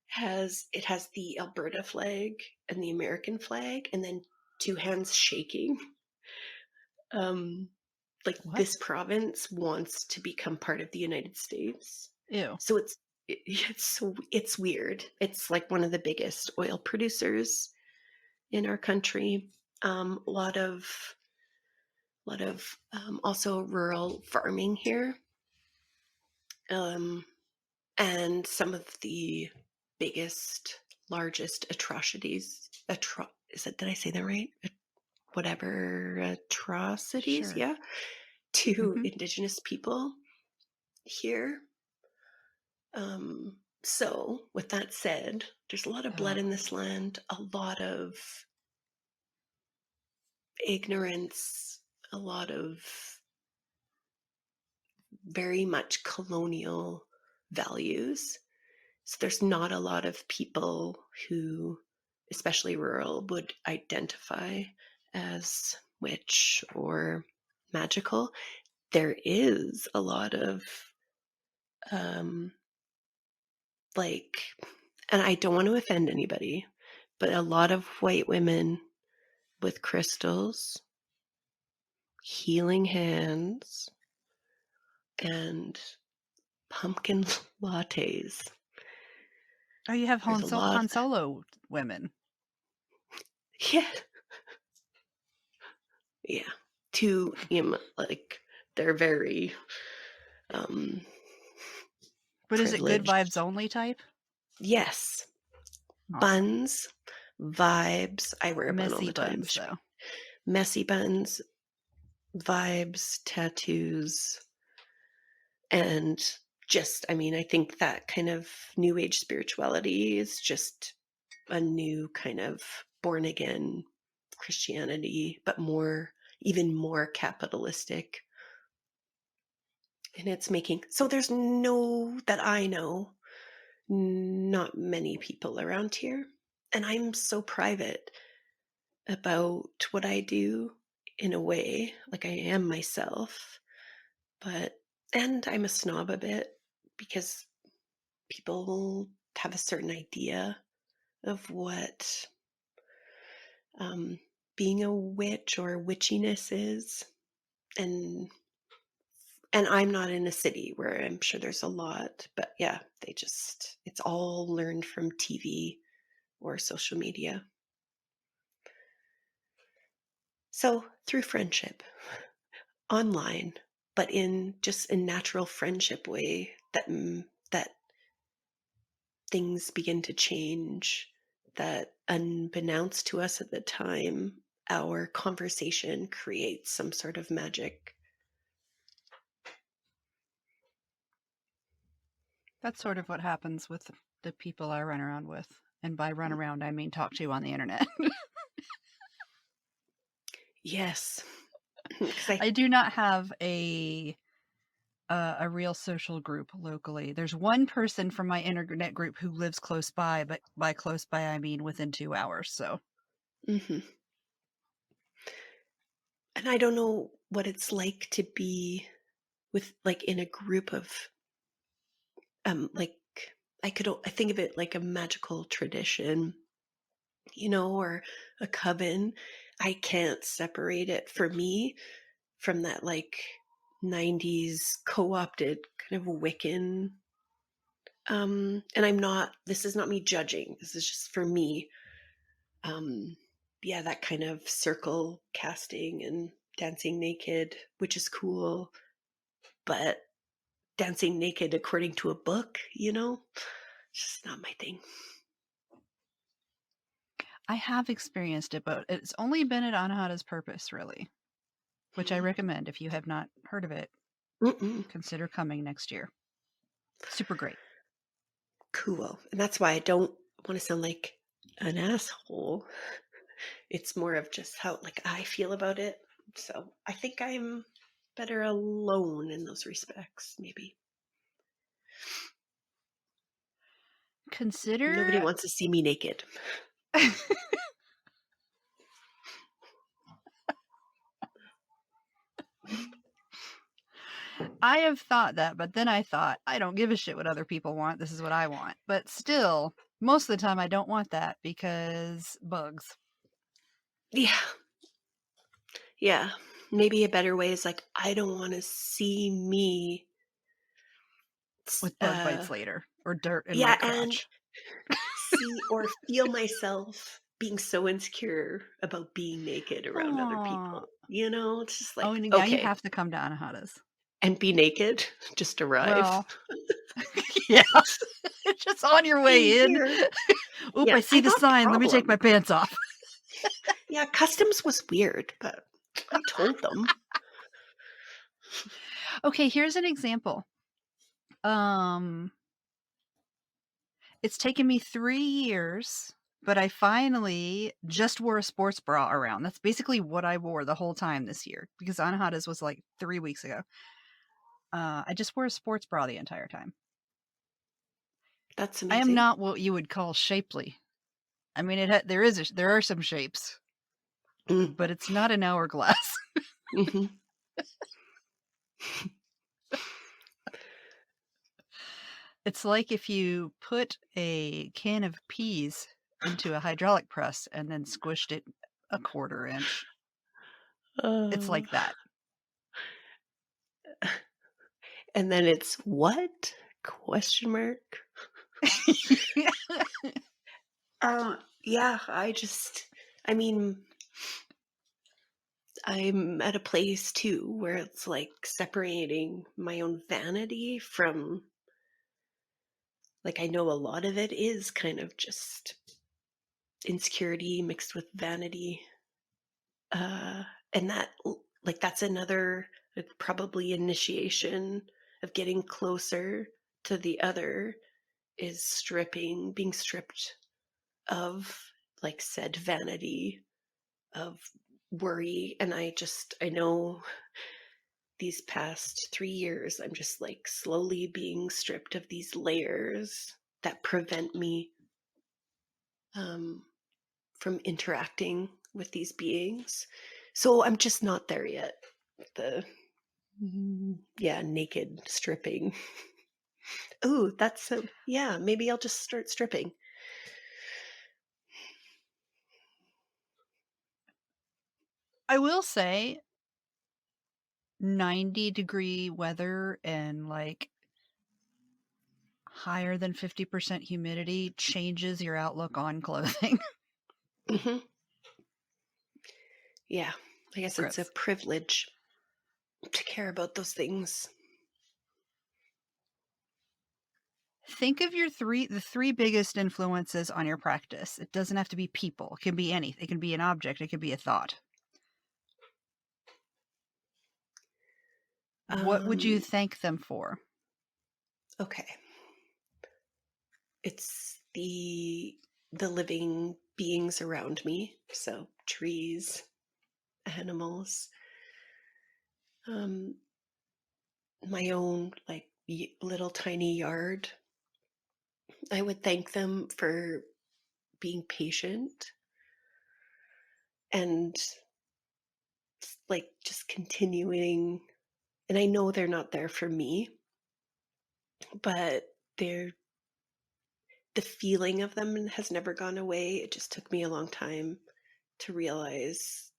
has the Alberta flag and the American flag, and then two hands shaking. Like What? this province wants to become part of the United States. Ew. So it's weird. It's like one of the biggest oil producers in our country. A lot of also rural farming here. And some of the biggest, largest atrocities. Did I say that right? Whatever atrocities, Sure. yeah, to Mhm. Indigenous people here. So, with that said, there's a lot of blood in this land, a lot of ignorance, a lot of very much colonial values. So there's not a lot of people who, especially rural, would identify as witch or magical. There is a lot of like, and I don't want to offend anybody, but a lot of white women with crystals, healing hands, and pumpkin lattes. Oh, you have There's a lot. Han Solo women. Yeah. Yeah. Like they're very But is it good privileged. vibes only type? Yes. Awesome. Buns, vibes. I wear a bun all Messy the time. buns, though. Messy buns, vibes, tattoos, and just, I mean, I think that kind of new age spirituality is just a new kind of born again Christianity, but more, even more capitalistic. And it's making, so there's no, that I know, not many people around here. And I'm so private about what I do in a way, like I am myself, but, and I'm a snob a bit because people have a certain idea of what um, being a witch or witchiness is. And I'm not in a city where I'm sure there's a lot, but yeah, they just, it's all learned from TV or social media. So through friendship, online, but in just a natural friendship way, that things begin to change, that unbeknownst to us at the time, our conversation creates some sort of magic. That's sort of what happens with the people I run around with. And by run around, I mean talk to on the internet. Yes. 'Cause I do not have a real social group locally. There's one person from my internet group who lives close by, but by close by I mean within 2 hours. So Mhm. And I don't know what it's like to be with, like, in a group of like, I think of it like a magical tradition, or a coven. I can't separate it for me from that, like, 90s co-opted kind of Wiccan. And this is not me judging. This is just for me. Um, yeah, that kind of circle casting and dancing naked, which is cool, but dancing naked according to a book, it's just not my thing. I have experienced it, but it's only been at Anahata's Purpose, really, which I recommend. If you have not heard of it, Mm-mm. consider coming next year. Super great. Cool. And that's why I don't want to sound like an asshole. It's more of just how, like, I feel about it. So I think I'm better alone in those respects, maybe. Nobody Consider wants to see me naked. I have thought that, but then I thought, I don't give a shit what other people want. This is what I want. But still, most of the time I don't want that because bugs. Yeah. Yeah. Maybe a better way is like, I don't want to see me. With bug bites later or dirt in my Yeah. And crotch. see or feel myself being so insecure about being naked around other Aww. people. It's just Oh, like, and now you okay, have to come to Anahata's. and be naked, just arrive. Well, yeah. Just on your way in. Here. Oop, Yeah, I see I the got sign. Let me take my problem. pants off. Yeah, customs was weird, but I told them. Okay, here's an example. It's taken me 3 years, but I finally just wore a sports bra around. That's basically what I wore the whole time this year because Anahata's was like 3 weeks ago. I just wore a sports bra the entire time. That's I am amazing. not what you would call shapely. I mean, there are some shapes, Mm. but it's not an hourglass. Hmm. It's like if you put a can of peas into a hydraulic press and then squished it a 1/4 inch. It's Uh, like that. and then it's what? Question mark. Yeah, I mean, I'm at a place too where it's like separating my own vanity from, like, I know a lot of it is kind of just insecurity mixed with vanity. Uh, and that's another, like, probably initiation of getting closer. to the other is being stripped of, like said, vanity, of worry. And I know these past 3 years, I'm just like slowly being stripped of these layers that prevent me from interacting with these beings. So I'm just not there yet. The naked stripping. Ooh, that's so, yeah, maybe I'll just start stripping. I will say 90-degree weather and like higher than 50% humidity changes your outlook on clothing. Hmm. Yeah, I guess it's a Gross. privilege to care about those things. Think of the three biggest influences on your practice. It doesn't have to be people. It can be anything. It can be an object. It can be a thought. What would you thank them for? Okay. It's the living beings around me, so trees, animals, my own like little tiny yard. I would thank them for being patient and like just continuing. And I know they're not there for me, but they're the feeling of them has never gone away. It just took me a long time to realize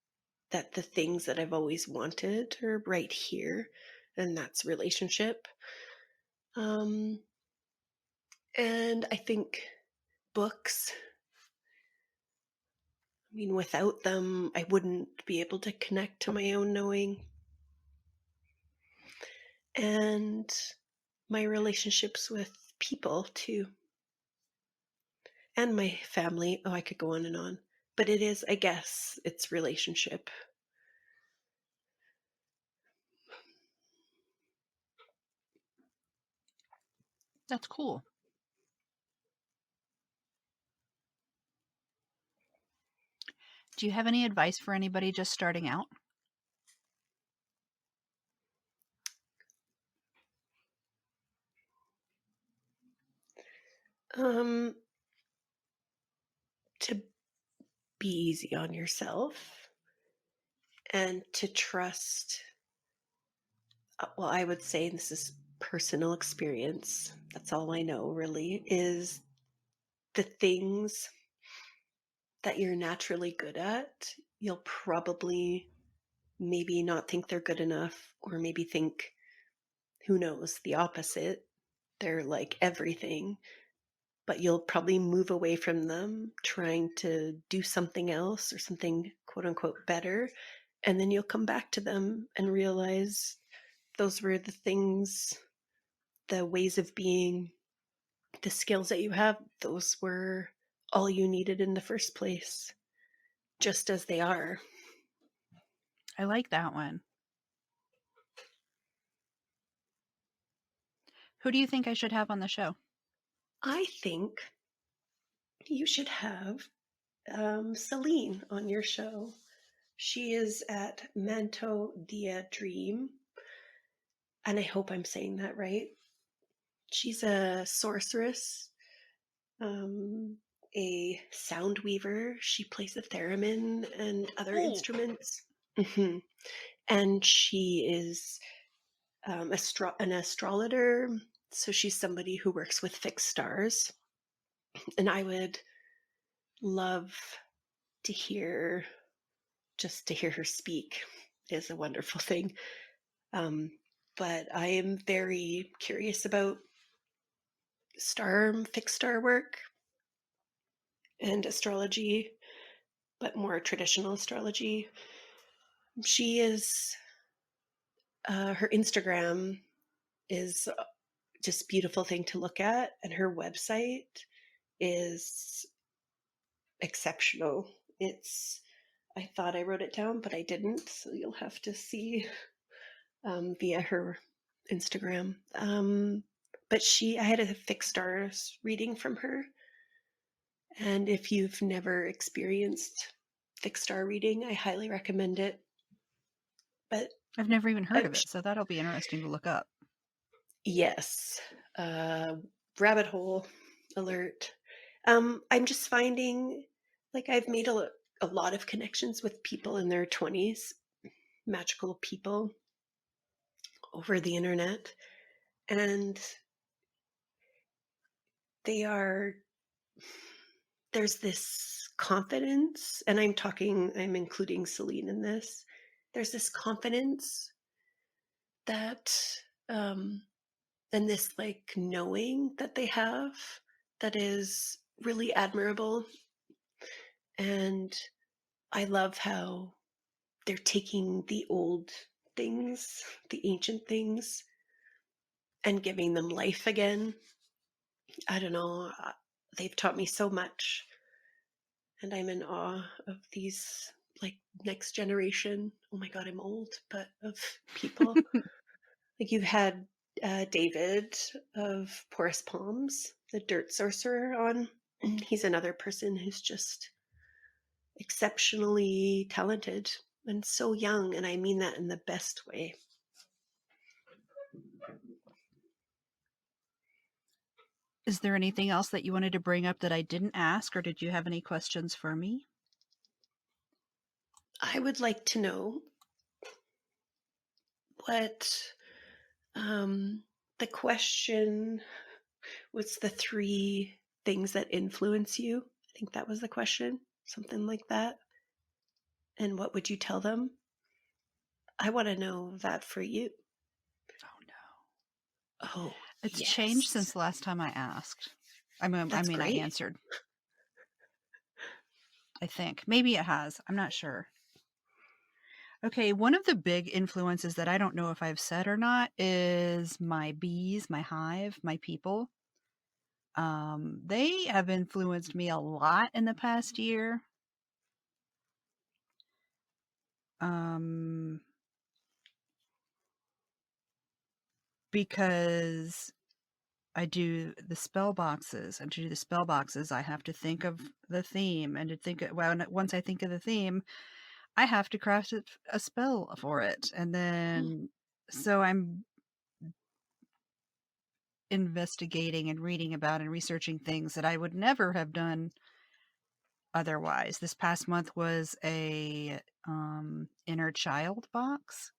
that the things that I've always wanted are right here, and that's relationship. Um, and I think books, I mean, without them, I wouldn't be able to connect to my own knowing. And my relationships with people too, and my family. Oh, I could go on and on. But it is, I guess, it's relationship. That's cool. Do you have any advice for anybody just starting out? Um, to be easy on yourself and to trust. Well, I would say, and this is personal experience, that's all I know really, is the things that you're naturally good at, you'll probably maybe not think they're good enough, or maybe think, who knows, the opposite. They're like everything, but you'll probably move away from them trying to do something else or something quote unquote better. And then you'll come back to them and realize those were the things, the ways of being, the skills that you have, those were all you needed in the first place, just as they are. I like that one. Who do you think I should have on the show? I think you should have Celine on your show. She is at Manto Dia Dream, and I hope I'm saying that right. She's a sorceress, um, a sound weaver. She plays the theremin and other instruments. Hmm. And she is an astrologer. So she's somebody who works with fixed stars. And I would love to hear, just to hear her speak is a wonderful thing. But I am very curious about fixed star work and astrology, but more traditional astrology. She is, her Instagram is just beautiful thing to look at, and her website is exceptional. I thought I wrote it down, but I didn't, so you'll have to see via her Instagram. but I had a fixed stars reading from her. And if you've never experienced fixed star reading, I highly recommend it. But I've never even heard uh, of it, so that'll be interesting to look up. yes, uh, rabbit hole alert. I'm just finding like I've made a lot of connections with people in their 20s, magical people over the internet. And they are, there's this confidence, and I'm including Celine in this. There's this confidence that, um, and this like knowing that they have that is really admirable. And I love how they're taking the old things, the ancient things, and giving them life again. I don't know. They've taught me so much, and I'm in awe of these like next generation. Oh my God, I'm old, but of people. Like you've had David of Porous Palms, the dirt sorcerer, on. He's another person who's just exceptionally talented and so young, and I mean that in the best way. Is there anything else that you wanted to bring up that I didn't ask, or did you have any questions for me? I would like to know what the question was, the three things that influence you. I think that was the question, something like that. And what would you tell them? I want to know that for you. Oh no. Oh, It's changed since yes. the last time I asked. I That's mean, I great. answered. I think. Maybe it has. I'm not sure. Okay, one of the big influences that I don't know if I've said or not is my bees, my hive, my people. They have influenced me a lot in the past year. Um, because I do the spell boxes, and to do the spell boxes, I have to think of the theme, and to think well, once I think of the theme, I have to craft a spell for it, and then so I'm investigating and reading about and researching things that I would never have done otherwise. This past month was a inner child box.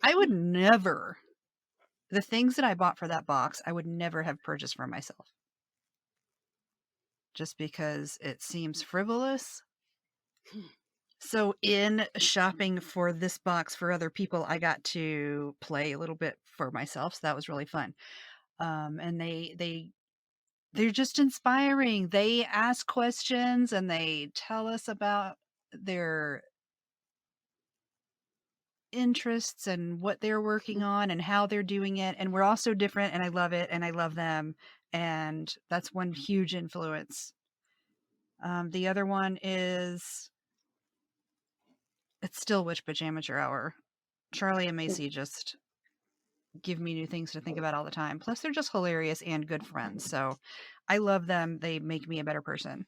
I would never, the things that I bought for that box, I would never have purchased for myself. Just because it seems frivolous. So in shopping for this box for other people, I got to play a little bit for myself. So that was really fun. And they're just inspiring. They ask questions and they tell us about their interests and what they're working on and how they're doing it. And we're all so different, and I love it, and I love them. And that's one huge influence. The other one is, it's still Witch Pajamature Hour. Charlie and Macy just give me new things to think about all the time. Plus, they're just hilarious and good friends. So I love them. They make me a better person.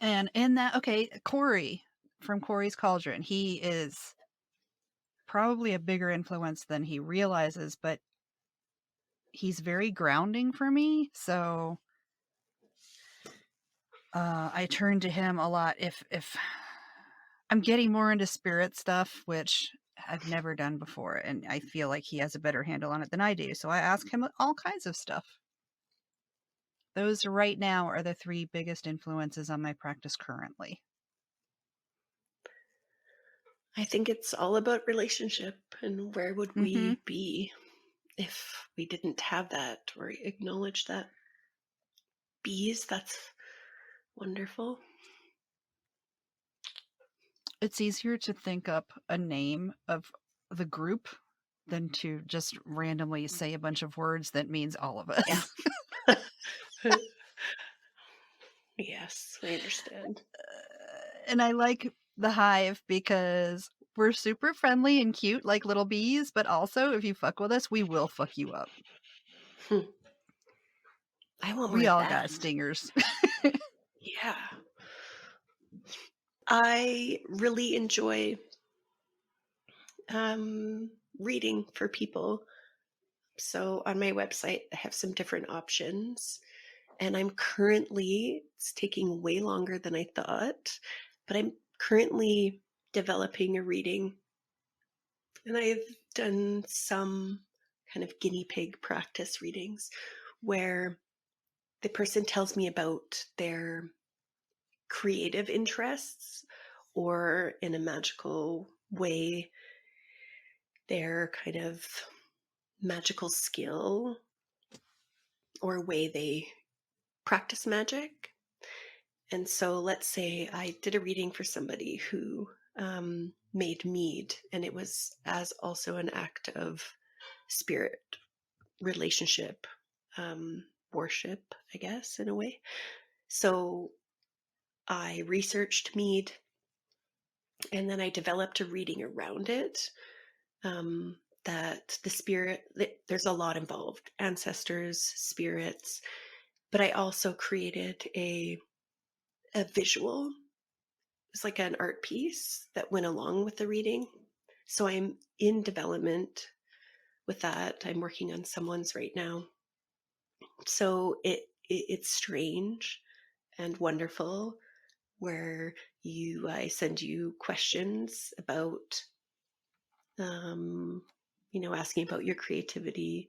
And in that, okay, Corey from Corey's Cauldron, he is probably a bigger influence than he realizes, but he's very grounding for me. So I turn to him a lot if I'm getting more into spirit stuff, which I've never done before, and I feel like he has a better handle on it than I do. So I ask him all kinds of stuff. Those right now are the three biggest influences on my practice currently. I think it's all about relationship, and where would Mm-hmm. we be if we didn't have that or acknowledge that. Bees, that's wonderful. It's easier to think up a name of the group than to just randomly say a bunch of words that means all of Yeah. us. Yes, I understand. And I like the hive because We're super friendly and cute like little bees, but also if you fuck with us, we will fuck you up. Hmm. I want more We of all that. got stingers. Yeah. I really enjoy reading for people. So on my website, I have some different options. And it's taking way longer than I thought, but I'm currently developing a reading. And I've done some kind of guinea pig practice readings where the person tells me about their creative interests or in a magical way, their kind of magical skill or way they practice magic. And so let's say I did a reading for somebody who made mead, and it was as also an act of spirit relationship, worship, I guess, in a way. So I researched mead and then I developed a reading around it. That the spirit, there's a lot involved, ancestors, spirits, but I also created a visual. It's like an art piece that went along with the reading. So I'm in development with that. I'm working on someone's right now. So it's strange and wonderful where I send you questions about asking about your creativity,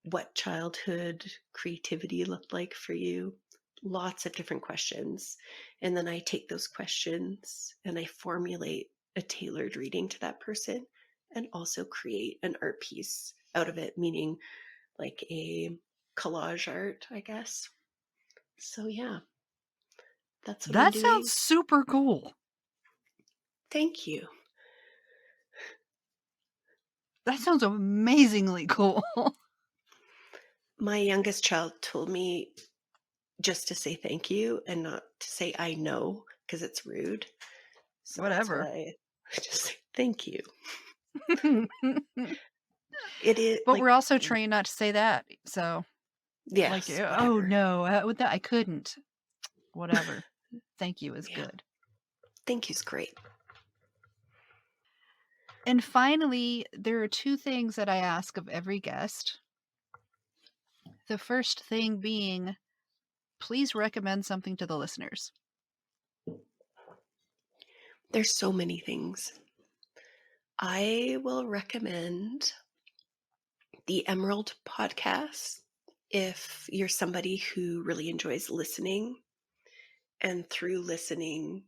what childhood creativity looked like for you, lots of different questions. And then I take those questions and I formulate a tailored reading to that person and also create an art piece out of it, meaning like a collage art, I guess. So, yeah, that's what I'm That doing. sounds super cool. Thank you. That sounds amazingly cool. My youngest child told me just to say thank you and not to say I know because it's rude. So that's Whatever. why I just say thank you. But It is like, we're also trained not to say that. So, like, yes, oh whatever. no, with that I couldn't. Whatever. Thank you is Yeah, good. thank you's great. And finally, there are two things that I ask of every guest. The first thing being, please recommend something to the listeners. There's so many things. I will recommend the Emerald podcast if you're somebody who really enjoys listening. And through listening,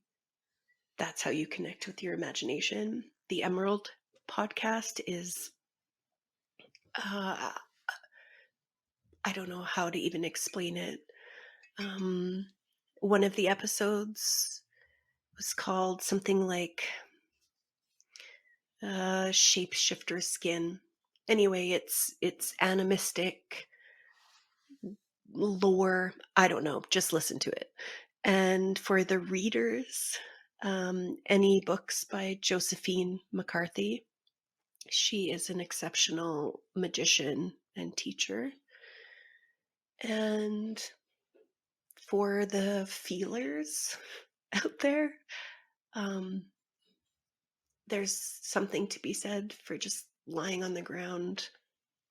that's how you connect with your imagination. The Emerald podcast is, I don't know how to even explain it. One of the episodes was called something like Shapeshifter Skin. Anyway, it's animistic lore. I don't know. Just listen to it. And for the readers, any books by Josephine McCarthy. She is an exceptional magician and teacher. And for the feelers out there, um, there's something to be said for just lying on the ground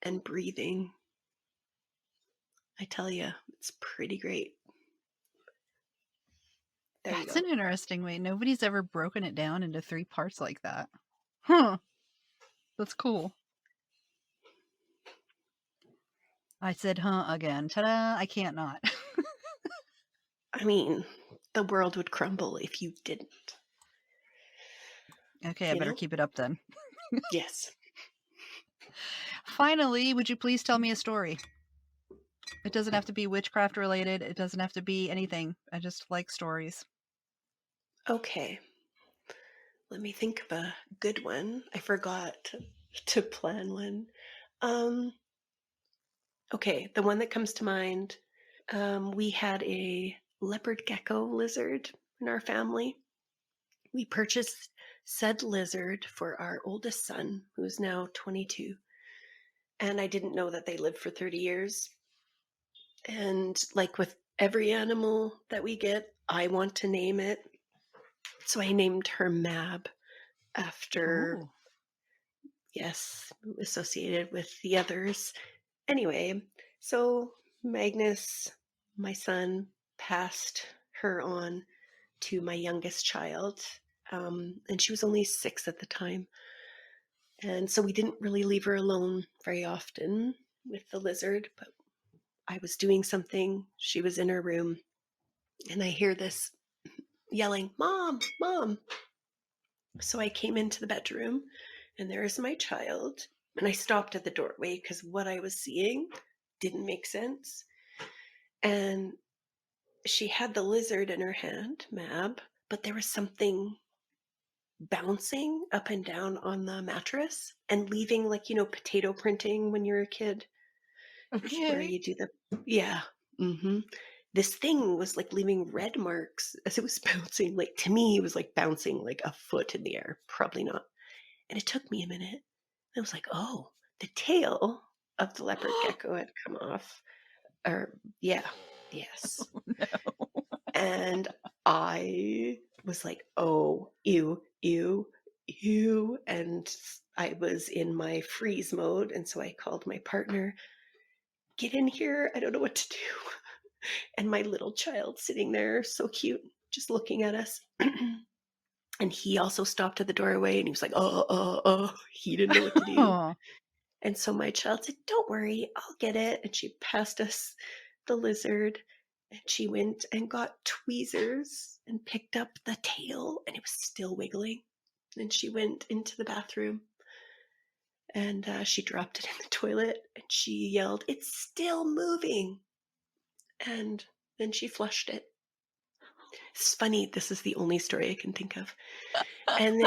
and breathing. I tell you, it's pretty great. There you That's go. an interesting way. Nobody's ever broken it down into 3 parts like that. Huh. That's cool. I said, huh, again. Ta-da! I can't not. I mean, the world would crumble if you didn't. Okay, I You better know? keep it up then. Yes. Finally, would you please tell me a story? It doesn't have to be witchcraft related. It doesn't have to be anything. I just like stories. Okay. Let me think of a good one. I forgot to plan one. Um, okay, the one that comes to mind, we had a leopard gecko lizard in our family. We purchased said lizard for our oldest son, who's now 22. And I didn't know that they lived for 30 years. And like with every animal that we get, I want to name it. So I named her Mab after, Ooh. yes, associated with the others. Anyway, so Magnus, my son, passed her on to my youngest child. And she was only 6 at the time. And so we didn't really leave her alone very often with the lizard, but I was doing something. She was in her room, and I hear this yelling, "Mom, Mom." So I came into the bedroom, and there is my child. And I stopped at the doorway because what I was seeing didn't make sense. And she had the lizard in her hand, Mab, but there was something bouncing up and down on the mattress and leaving, like, potato printing when you're a kid, where Okay. you do the, yeah. This thing was like leaving red marks as it was bouncing. Like, to me, it was like bouncing like a foot in the air. Probably not. And it took me a minute. I was like, oh, the tail of the leopard gecko had come off. Or, yeah, yes. No. And I was like, oh, ew, ew, ew. And I was in my freeze mode. And so I called my partner, get in here. I don't know what to do. And my little child sitting there, so cute, just looking at us. And he also stopped at the doorway and he was like, oh. He didn't know what to do. Oh. And so my child said, don't worry, I'll get it. And she passed us the lizard. And she went and got tweezers and picked up the tail, and it was still wiggling. And she went into the bathroom, and she dropped it in the toilet, and she yelled, "It's still moving!" And then she flushed it. It's funny, this is the only story I can think of. And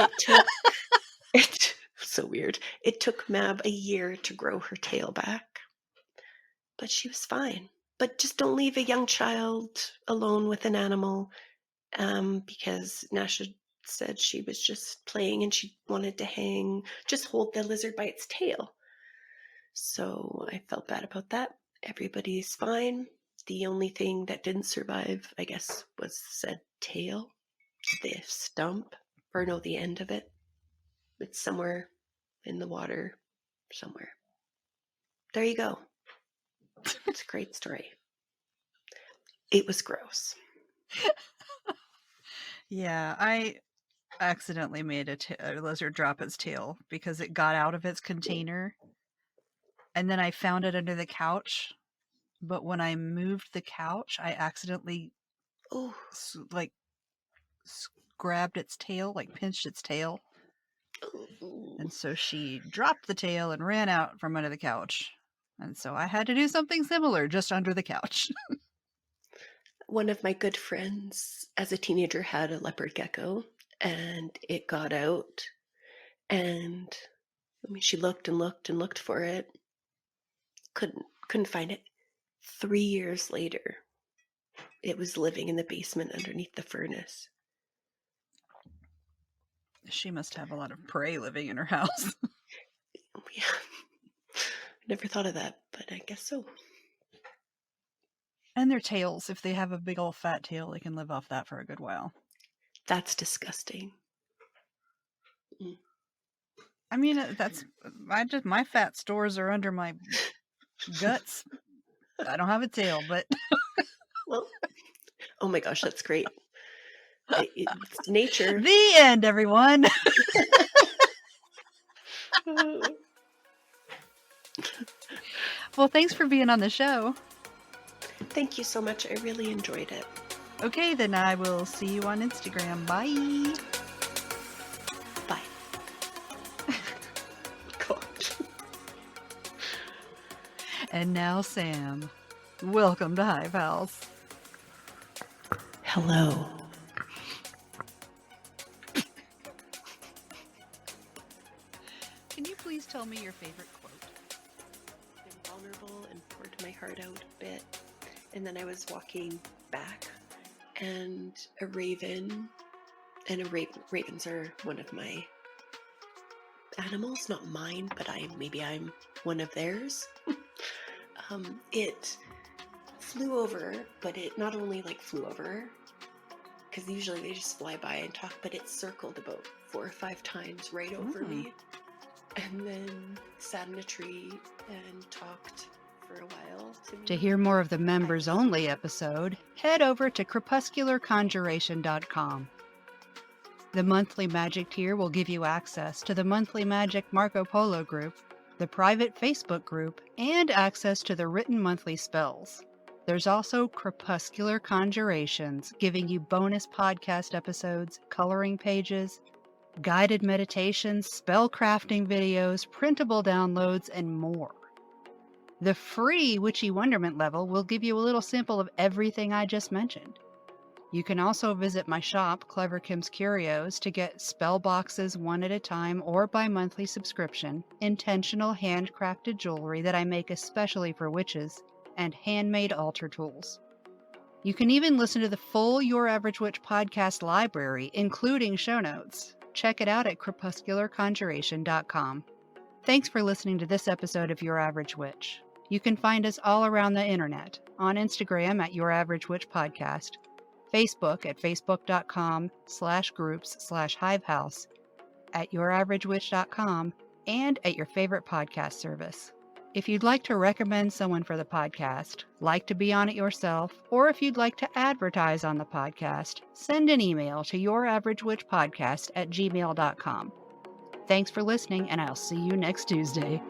it so weird. It took Mab a year to grow her tail back, but she was fine. But just don't leave a young child alone with an animal, because Nasha said she was just playing and she wanted to just hold the lizard by its tail. So I felt bad about that. Everybody's fine. The only thing that didn't survive, I guess, was said tail, the stump, or no, the end of it. It's somewhere in the water, somewhere. There you go. It's a great story. It was gross. Yeah, I accidentally made a lizard drop its tail because it got out of its container, and then I found it under the couch. But when I moved the couch, I accidentally Oh, grabbed its tail, like pinched its tail. oh. And so she dropped the tail and ran out from under the couch. And so I had to do something similar just under the couch. One of my good friends as a teenager had a leopard gecko, and it got out, and she looked and looked and looked for it. Couldn't find it. 3 years later, it was living in the basement underneath the furnace. She must have a lot of prey living in her house. Yeah. Never thought of that, but I guess so. And their tails, if they have a big old fat tail, they can live off that for a good while. That's disgusting. I mean, my fat stores are under my guts. I don't have a tail, but Well, oh my gosh, that's great. It's nature. the end, everyone. Well, thanks for being on the show. Thank you so much. I really enjoyed it. Okay, then I will see you on Instagram. Bye. Bye. Gosh. And now, Sam. Welcome to Hive House. Hello. Can you please tell me your favorite quote? I'm vulnerable and poured my heart out a bit. And then I was walking back, and a raven And ravens are one of my animals, not mine, but maybe I'm one of theirs. It flew over, but it not only like flew over, because usually they just fly by and talk, but it circled about 4 or 5 times right over me, and then sat in a tree and talked for a while to me. To hear more of the members only episode, head over to crepuscularconjuration.com. The monthly magic tier will give you access to the monthly magic Marco Polo group, the private Facebook group, and access to the written monthly spells. There's also Crepuscular Conjurations, giving you bonus podcast episodes, coloring pages, guided meditations, spell crafting videos, printable downloads, and more. The free Witchy Wonderment level will give you a little sample of everything I just mentioned. You can also visit my shop, Clever Kim's Curios, to get spell boxes one at a time or by monthly subscription, intentional handcrafted jewelry that I make especially for witches, and handmade altar tools. You can even listen to the full Your Average Witch podcast library, including show notes. Check it out at crepuscularconjuration.com. Thanks for listening to this episode of Your Average Witch. You can find us all around the internet, on Instagram at Your Average Witch Podcast, Facebook at facebook.com/groups/hivehouse, at youraveragewitch.com, and at your favorite podcast service. If you'd like to recommend someone for the podcast, like to be on it yourself, or if you'd like to advertise on the podcast, send an email to youraveragewitchpodcast@gmail.com. Thanks for listening, and I'll see you next Tuesday.